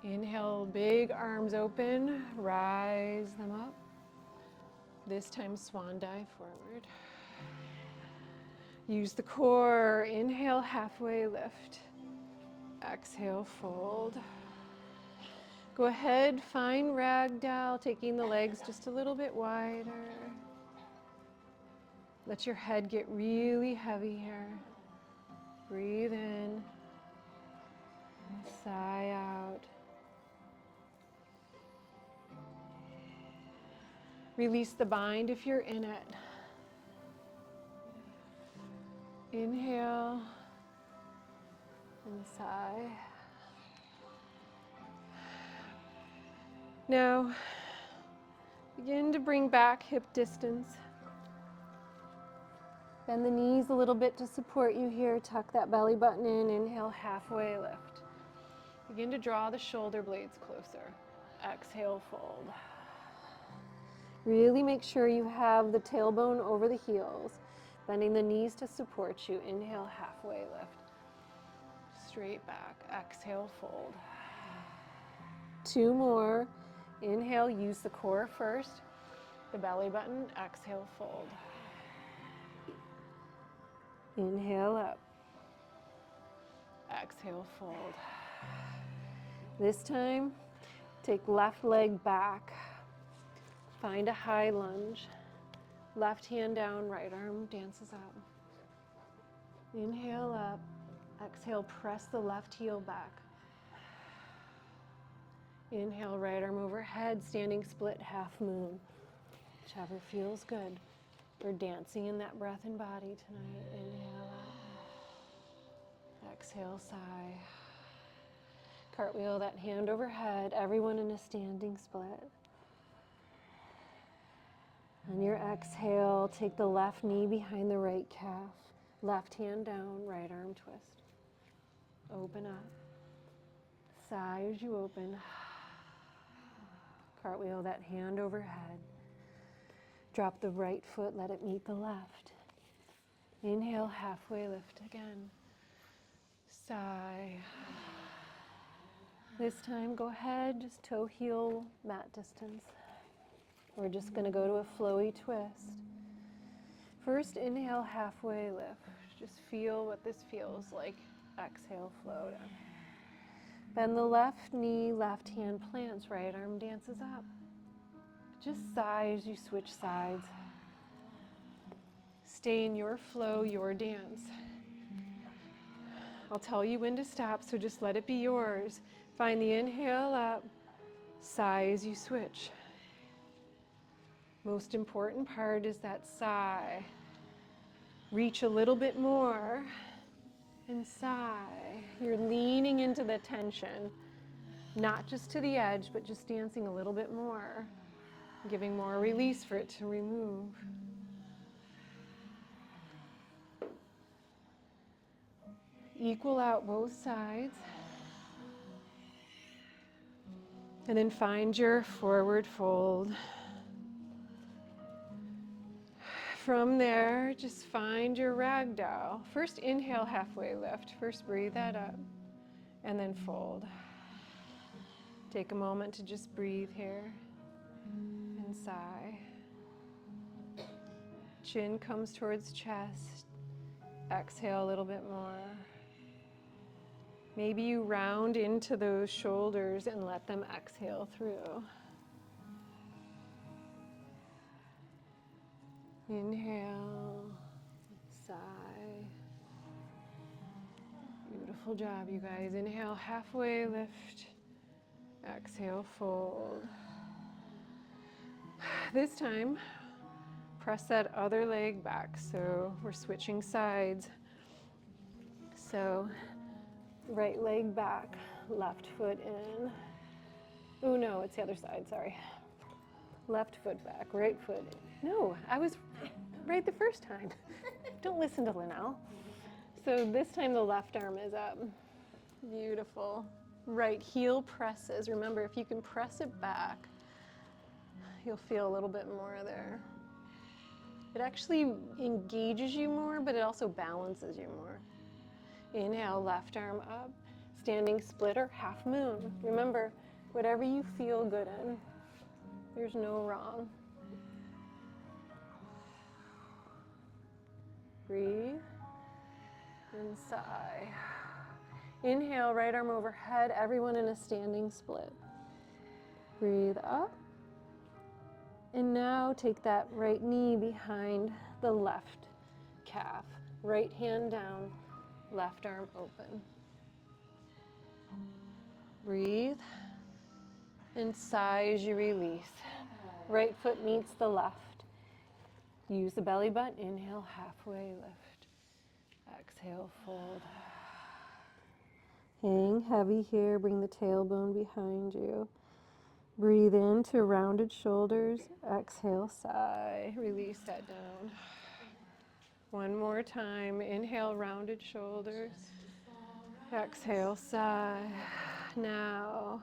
Inhale, big arms open, rise them up. This time, swan dive forward. Use the core. Inhale, halfway lift. Exhale, fold. Go ahead, find ragdoll, taking the legs just a little bit wider. Let your head get really heavy here. Breathe in. Sigh out. Release the bind if you're in it. Inhale and sigh. Now, begin to bring back hip distance. Bend the knees a little bit to support you here. Tuck that belly button in. Inhale, halfway lift. Begin to draw the shoulder blades closer. Exhale, fold. Really make sure you have the tailbone over the heels. Bending the knees to support you. Inhale, halfway lift. Straight back. Exhale, fold. 2 more. Inhale, use the core first. The belly button. Exhale, fold. Inhale up. Exhale, fold. This time, take left leg back. Find a high lunge. Left hand down, right arm dances up. Inhale up. Exhale, press the left heel back. Inhale, right arm overhead, standing split half moon. Whichever feels good. We're dancing in that breath and body tonight. Inhale up. Exhale, sigh. Cartwheel that hand overhead, everyone in a standing split. On your exhale, take the left knee behind the right calf. Left hand down, right arm twist. Open up. Sigh as you open. Cartwheel that hand overhead. Drop the right foot, let it meet the left. Inhale, halfway lift again. Sigh. This time, go ahead, just toe heel mat distance. We're just going to go to a flowy twist. First, inhale, halfway lift. Just feel what this feels like. Exhale, float up. Bend the left knee, left hand plants, right arm dances up. Just sigh as you switch sides. Stay in your flow, your dance. I'll tell you when to stop, so just let it be yours. Find the inhale up, sigh as you switch. Most important part is that sigh. Reach a little bit more and sigh. You're leaning into the tension, not just to the edge, but just dancing a little bit more, giving more release for it to remove. Equal out both sides. And then find your forward fold. From there, just find your ragdoll. First, inhale, halfway lift. First, breathe that up, and then fold. Take a moment to just breathe here and sigh. Chin comes towards chest. Exhale a little bit more. Maybe you round into those shoulders and let them exhale through. Inhale, sigh. Beautiful job, you guys. Inhale, halfway lift. Exhale, fold. This time, press that other leg back. So we're switching sides. So right leg back, left foot in. Oh no, it's the other side, sorry. Left foot back, right foot in. No, I was right the first time. Don't listen to Liminal. So this time the left arm is up. Beautiful. Right heel presses. Remember, if you can press it back, you'll feel a little bit more there. It actually engages you more, but it also balances you more. Inhale, left arm up. Standing split or half moon. Remember, whatever you feel good in, there's no wrong. Breathe and sigh. Inhale, right arm overhead, everyone in a standing split. Breathe up. And now take that right knee behind the left calf. Right hand down, left arm open. Breathe and sigh as you release. Right foot meets the left. Use the belly button. Inhale, halfway lift. Exhale, fold. Hang heavy here. Bring the tailbone behind you. Breathe into rounded shoulders. Exhale, sigh. Release that down. One more time. Inhale, rounded shoulders. Exhale, sigh. Now,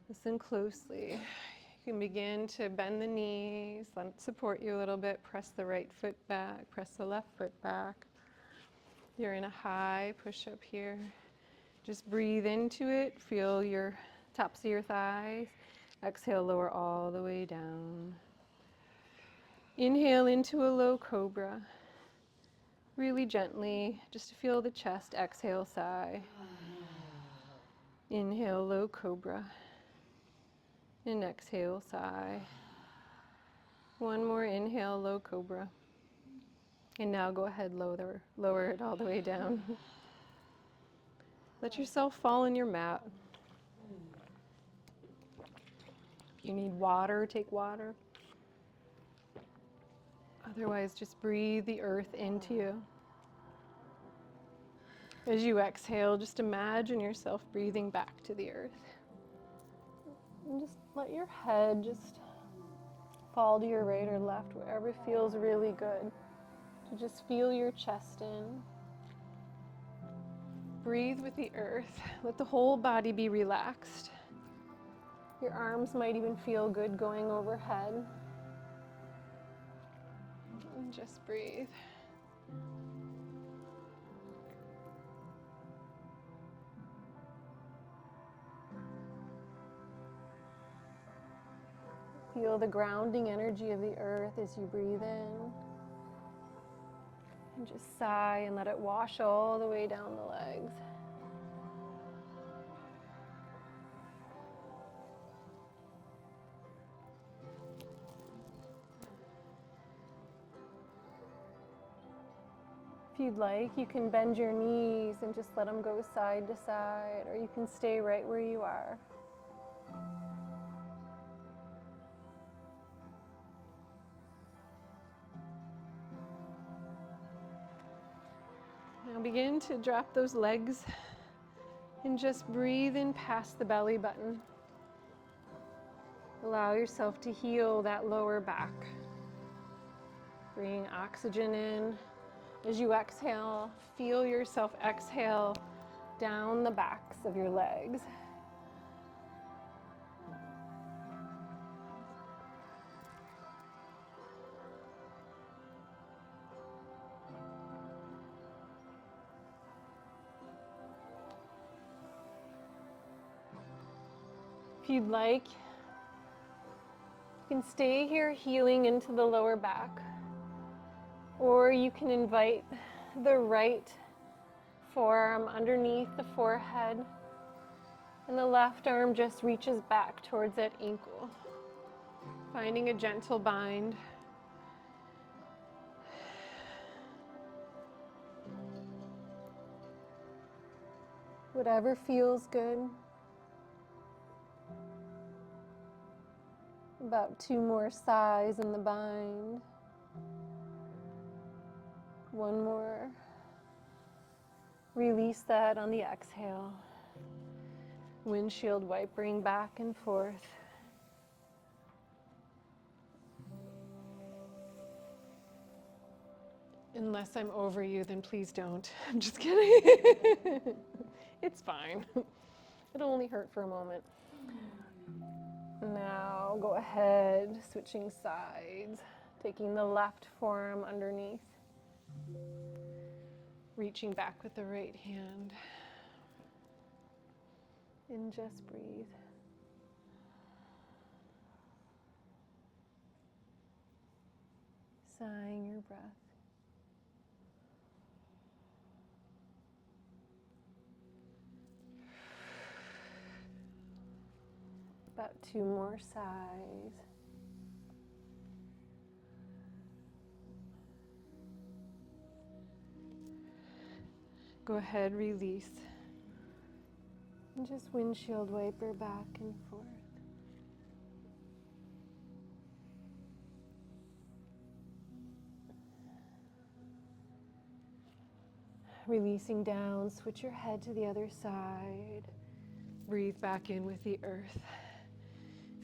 listen closely. You can begin to bend the knees. Let it support you a little bit. Press the right foot back. Press the left foot back. You're in a high push-up here. Just breathe into it. Feel your tops of your thighs. Exhale, lower all the way down. Inhale into a low cobra. Really gently, just to feel the chest. Exhale, sigh. Inhale, low cobra. And exhale, sigh. One more inhale, low cobra. And now go ahead, lower it all the way down. Let yourself fall on your mat. If you need water, take water. Otherwise, just breathe the earth into you. As you exhale, just imagine yourself breathing back to the earth. And just let your head just fall to your right or left, wherever feels really good. To just feel your chest in. Breathe with the earth. Let the whole body be relaxed. Your arms might even feel good going overhead. And just breathe. Feel the grounding energy of the earth as you breathe in. And just sigh and let it wash all the way down the legs. If you'd like, you can bend your knees and just let them go side to side, or you can stay right where you are. Now begin to drop those legs and just breathe in past the belly button. Allow yourself to heal that lower back. Bring oxygen in. As you exhale, feel yourself exhale down the backs of your legs. If you'd like, you can stay here healing into the lower back, or you can invite the right forearm underneath the forehead, and the left arm just reaches back towards that ankle, finding a gentle bind. Whatever feels good. About 2 more sighs in the bind. 1 more. Release that on the exhale. Windshield wipering back and forth. Unless I'm over you, then please don't. I'm just kidding. It's fine. It'll only hurt for a moment. Now go ahead, switching sides, taking the left forearm underneath, reaching back with the right hand, and just breathe. Sighing your breath. About 2 more sighs. Go ahead, release. And just windshield wiper back and forth. Releasing down, switch your head to the other side. Breathe back in with the earth.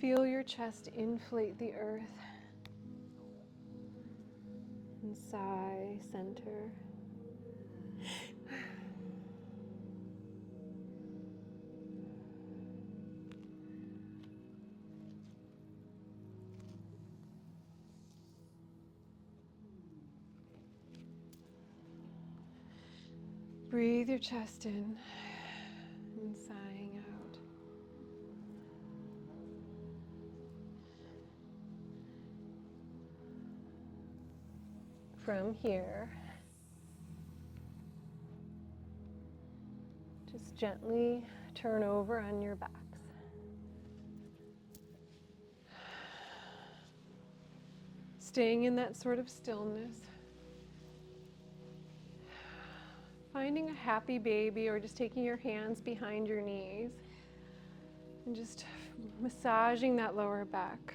Feel your chest inflate the earth. And sigh, center. Breathe your chest in and sighing out. From here, just gently turn over on your backs. Staying in that sort of stillness. Finding a happy baby or just taking your hands behind your knees and just massaging that lower back.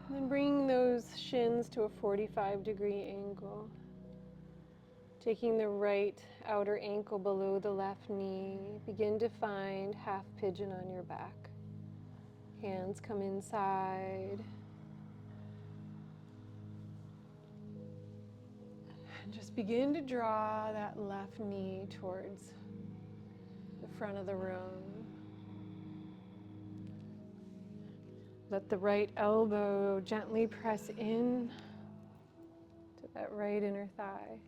And then bringing those shins to a 45-degree angle. Taking the right outer ankle below the left knee. Begin to find half pigeon on your back. Hands come inside. And just begin to draw that left knee towards the front of the room. Let the right elbow gently press in to that right inner thigh.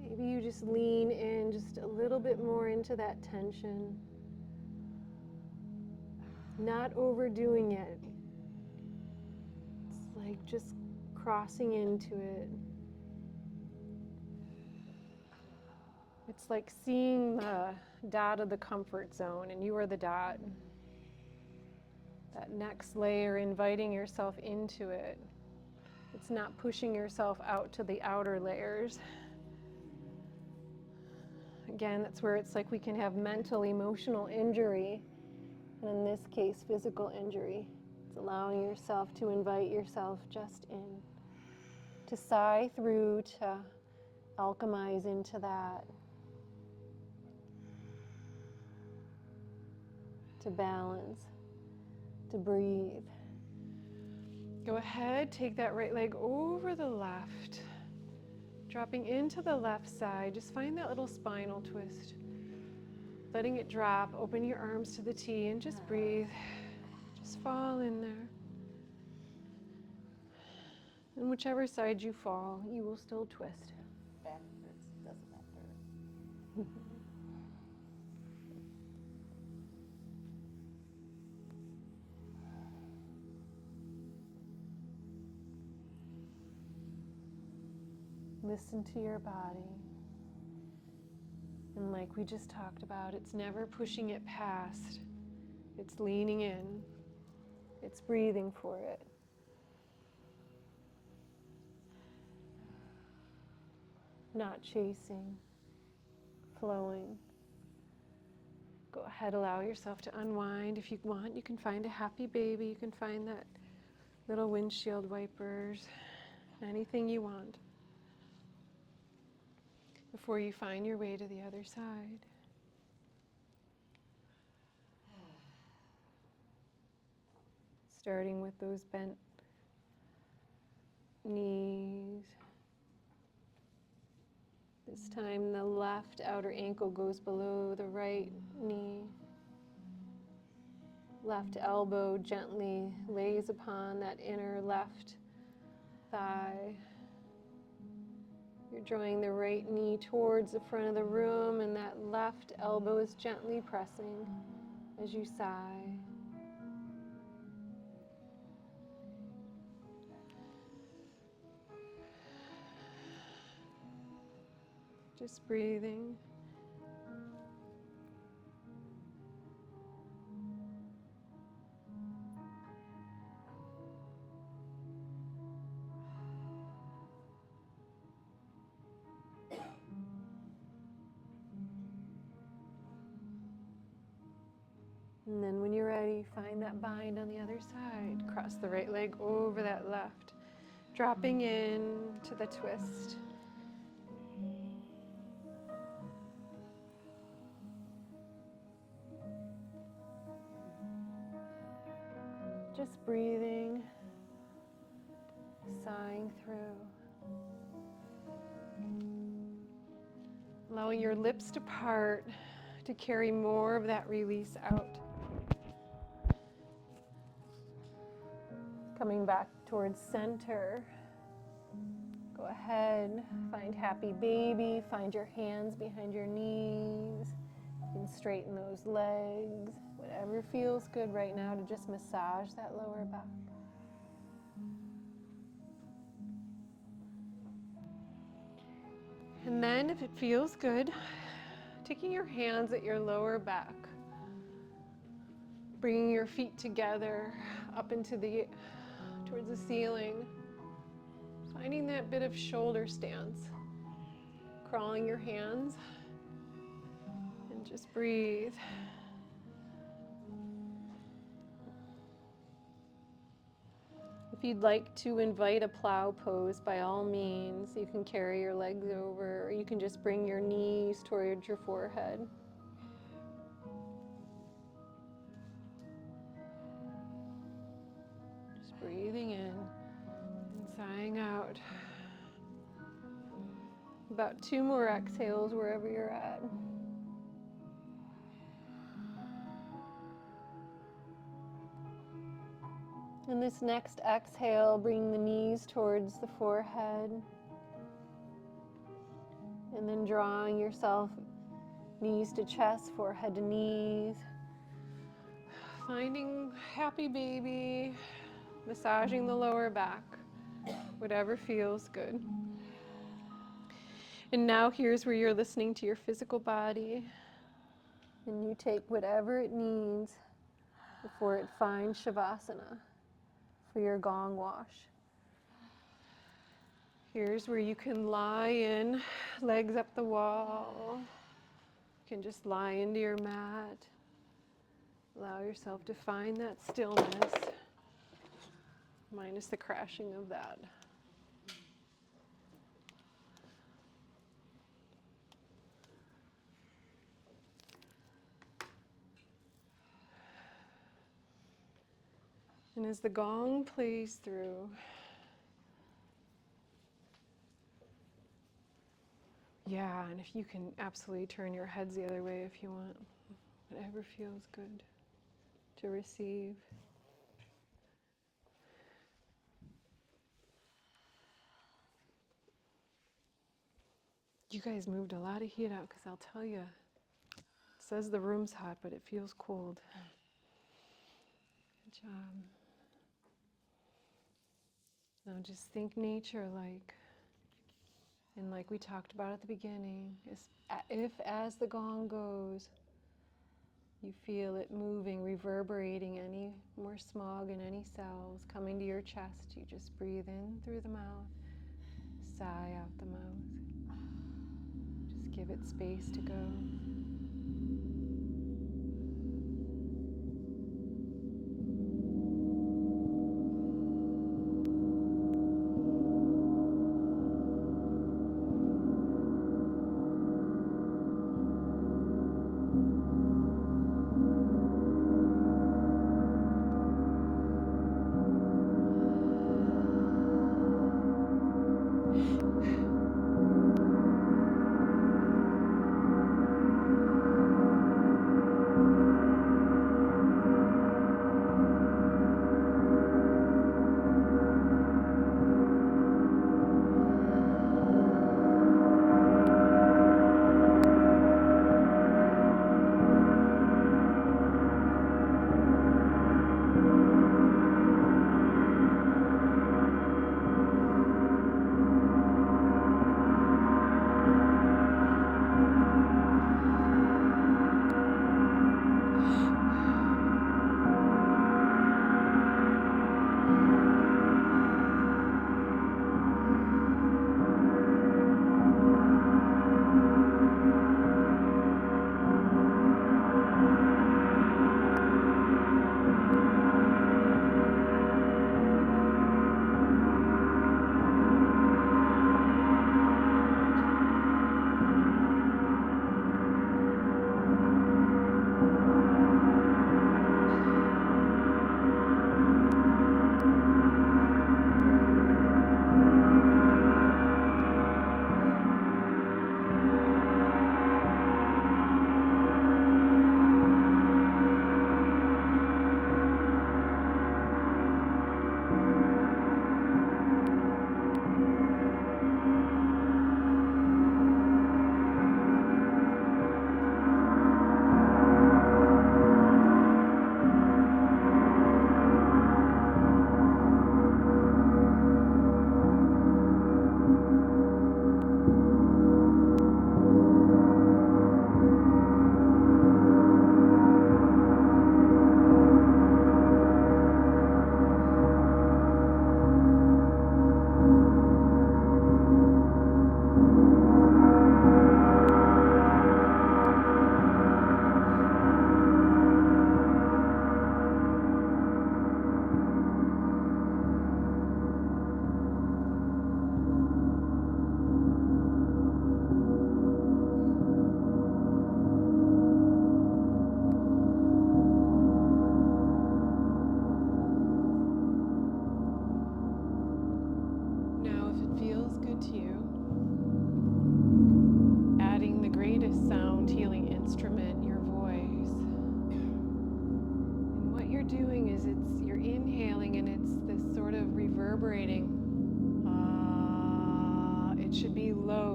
Maybe you just lean in just a little bit more into that tension. Not overdoing it. It's like just crossing into it. It's like seeing the dot of the comfort zone and you are the dot. That next layer, inviting yourself into it. It's not pushing yourself out to the outer layers. Again, that's where it's like we can have mental, emotional injury. And in this case, physical injury. It's allowing yourself to invite yourself just in. To sigh through, to alchemize into that. To balance. To breathe. Go ahead, take that right leg over the left. Dropping into the left side. Just find that little spinal twist. Letting it drop, open your arms to the T and just breathe. Just fall in there. And whichever side you fall, you will still twist. Backwards doesn't matter. Listen to your body. And like we just talked about, it's never pushing it past. It's leaning in. It's breathing for it. Not chasing, flowing. Go ahead, allow yourself to unwind. If you want, you can find a happy baby. You can find that little windshield wipers, anything you want, before you find your way to the other side. Starting with those bent knees. This time the left outer ankle goes below the right knee. Left elbow gently lays upon that inner left thigh. You're drawing the right knee towards the front of the room, and that left elbow is gently pressing as you sigh. Just breathing. And then when you're ready, find that bind on the other side. Cross the right leg over that left, dropping in to the twist. Just breathing, sighing through. Allowing your lips to part to carry more of that release out. Coming back towards center. Go ahead, find happy baby, find your hands behind your knees. You can straighten those legs. Whatever feels good right now to just massage that lower back. And then if it feels good, taking your hands at your lower back, bringing your feet together up into towards the ceiling, finding that bit of shoulder stance, crawling your hands, and just breathe. If you'd like to invite a plow pose, by all means, you can carry your legs over, or you can just bring your knees towards your forehead. Just breathing in and sighing out. About 2 more exhales wherever you're at. And this next exhale, bring the knees towards the forehead. And then drawing yourself knees to chest, forehead to knees. Finding happy baby, massaging the lower back, whatever feels good. And now here's where you're listening to your physical body. And you take whatever it needs before it finds Savasana for your Gong wash. Here's where you can lie in, legs up the wall. You can just lie into your mat. Allow yourself to find that stillness, minus the crashing of that. And as the gong plays through, yeah, and if you can absolutely turn your heads the other way if you want, whatever feels good to receive. You guys moved a lot of heat out, because I'll tell you, it says the room's hot, but it feels cold. Good job. Now just think nature like. And like we talked about at the beginning, if as the gong goes, you feel it moving, reverberating any more smog in any cells coming to your chest, you just breathe in through the mouth, sigh out the mouth. Just give it space to go.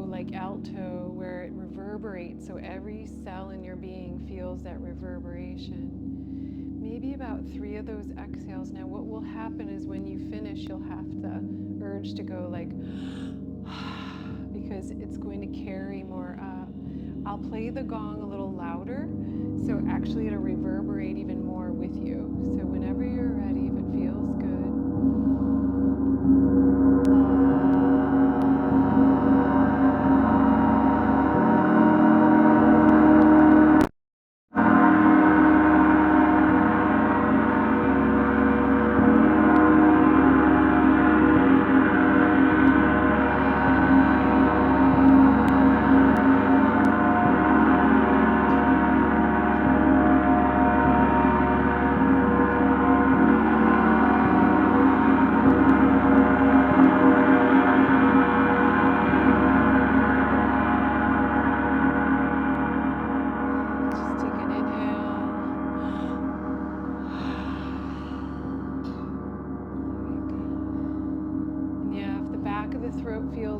Like alto, where it reverberates, so every cell in your being feels that reverberation. Maybe about 3 of those exhales. Now what will happen is when you finish, you'll have the urge to go like, because it's going to carry more up. I'll play the gong a little louder, so actually it'll reverberate even more with you. So whenever you're ready, if it feels good.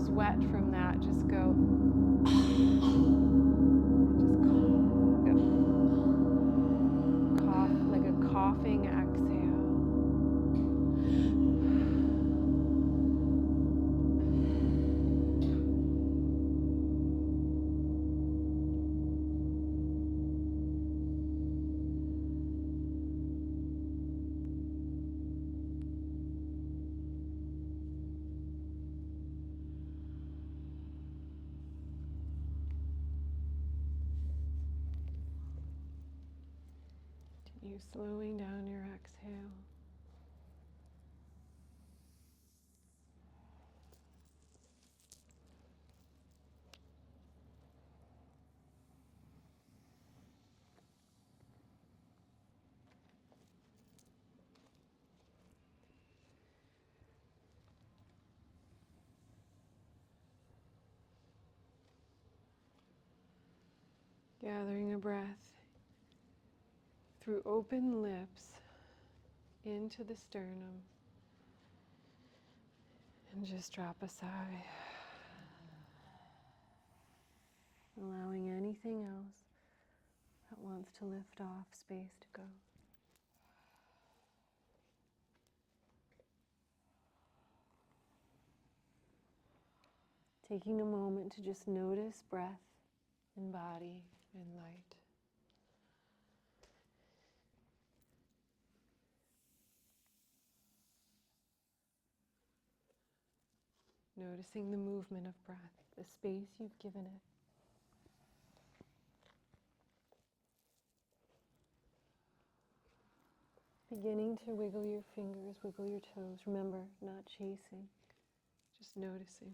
Wet from that, just go. Just cough like a coughing exhale. You slowing down your exhale. Gathering a breath through open lips into the sternum. And just drop a sigh. Allowing anything else that wants to lift off space to go. Taking a moment to just notice breath and body and light. Noticing the movement of breath, the space you've given it. Beginning to wiggle your fingers, wiggle your toes. Remember, not chasing, just noticing.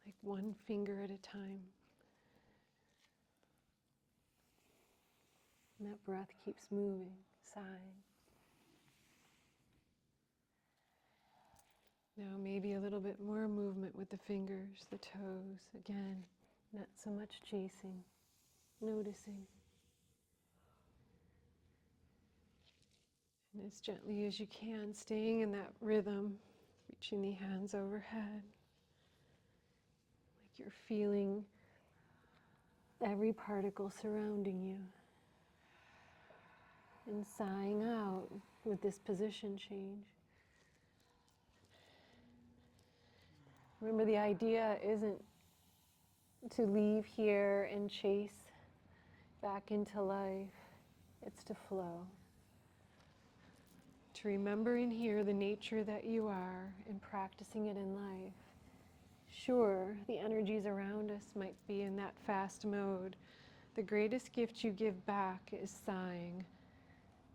Like one finger at a time. And that breath keeps moving, sighing. Now maybe a little bit more movement with the fingers, the toes. Again, not so much chasing, noticing. And as gently as you can, staying in that rhythm, reaching the hands overhead. Like you're feeling every particle surrounding you. And sighing out with this position change. Remember, the idea isn't to leave here and chase back into life. It's to flow. To remember in here the nature that you are and practicing it in life. Sure, the energies around us might be in that fast mode. The greatest gift you give back is sighing,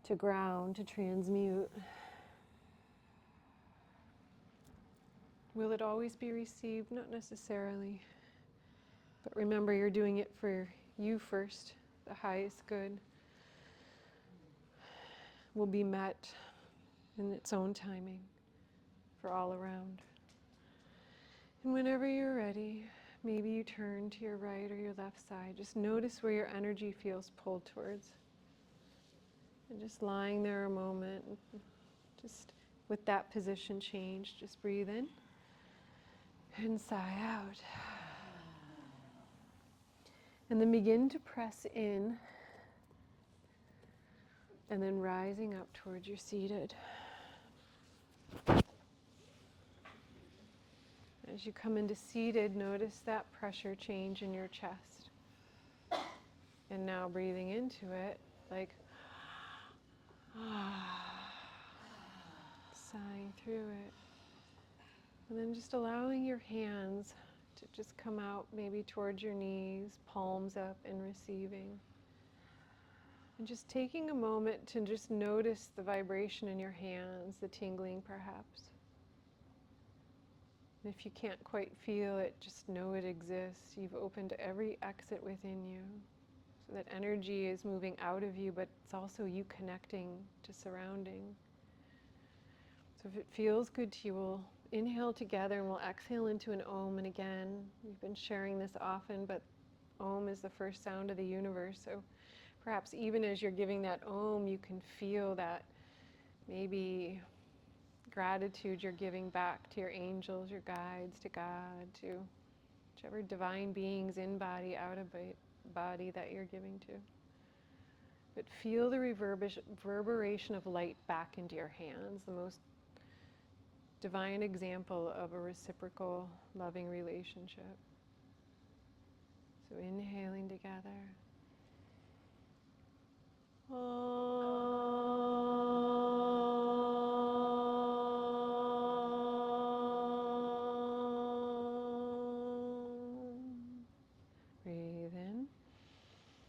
to ground, to transmute. Will it always be received? Not necessarily. But remember, you're doing it for you first. The highest good will be met in its own timing for all around. And whenever you're ready, maybe you turn to your right or your left side. Just notice where your energy feels pulled towards. And just lying there a moment, just with that position change, just breathe in and sigh out. And then begin to press in, and then rising up towards your seated. As you come into seated, notice that pressure change in your chest. And now breathing into it, like sighing through it. And then just allowing your hands to just come out maybe towards your knees, palms up and receiving. And just taking a moment to just notice the vibration in your hands, the tingling perhaps. And if you can't quite feel it, just know it exists. You've opened every exit within you. So that energy is moving out of you, but it's also you connecting to surrounding. So if it feels good to you, we'll inhale together and we'll exhale into an Om. And again, we've been sharing this often, but Om is the first sound of the universe. So perhaps even as you're giving that Om, you can feel that maybe gratitude you're giving back to your angels, your guides, to God, to whichever divine beings in body, out of body that you're giving to. But feel the reverberation of light back into your hands, the most divine example of a reciprocal, loving relationship. So inhaling together.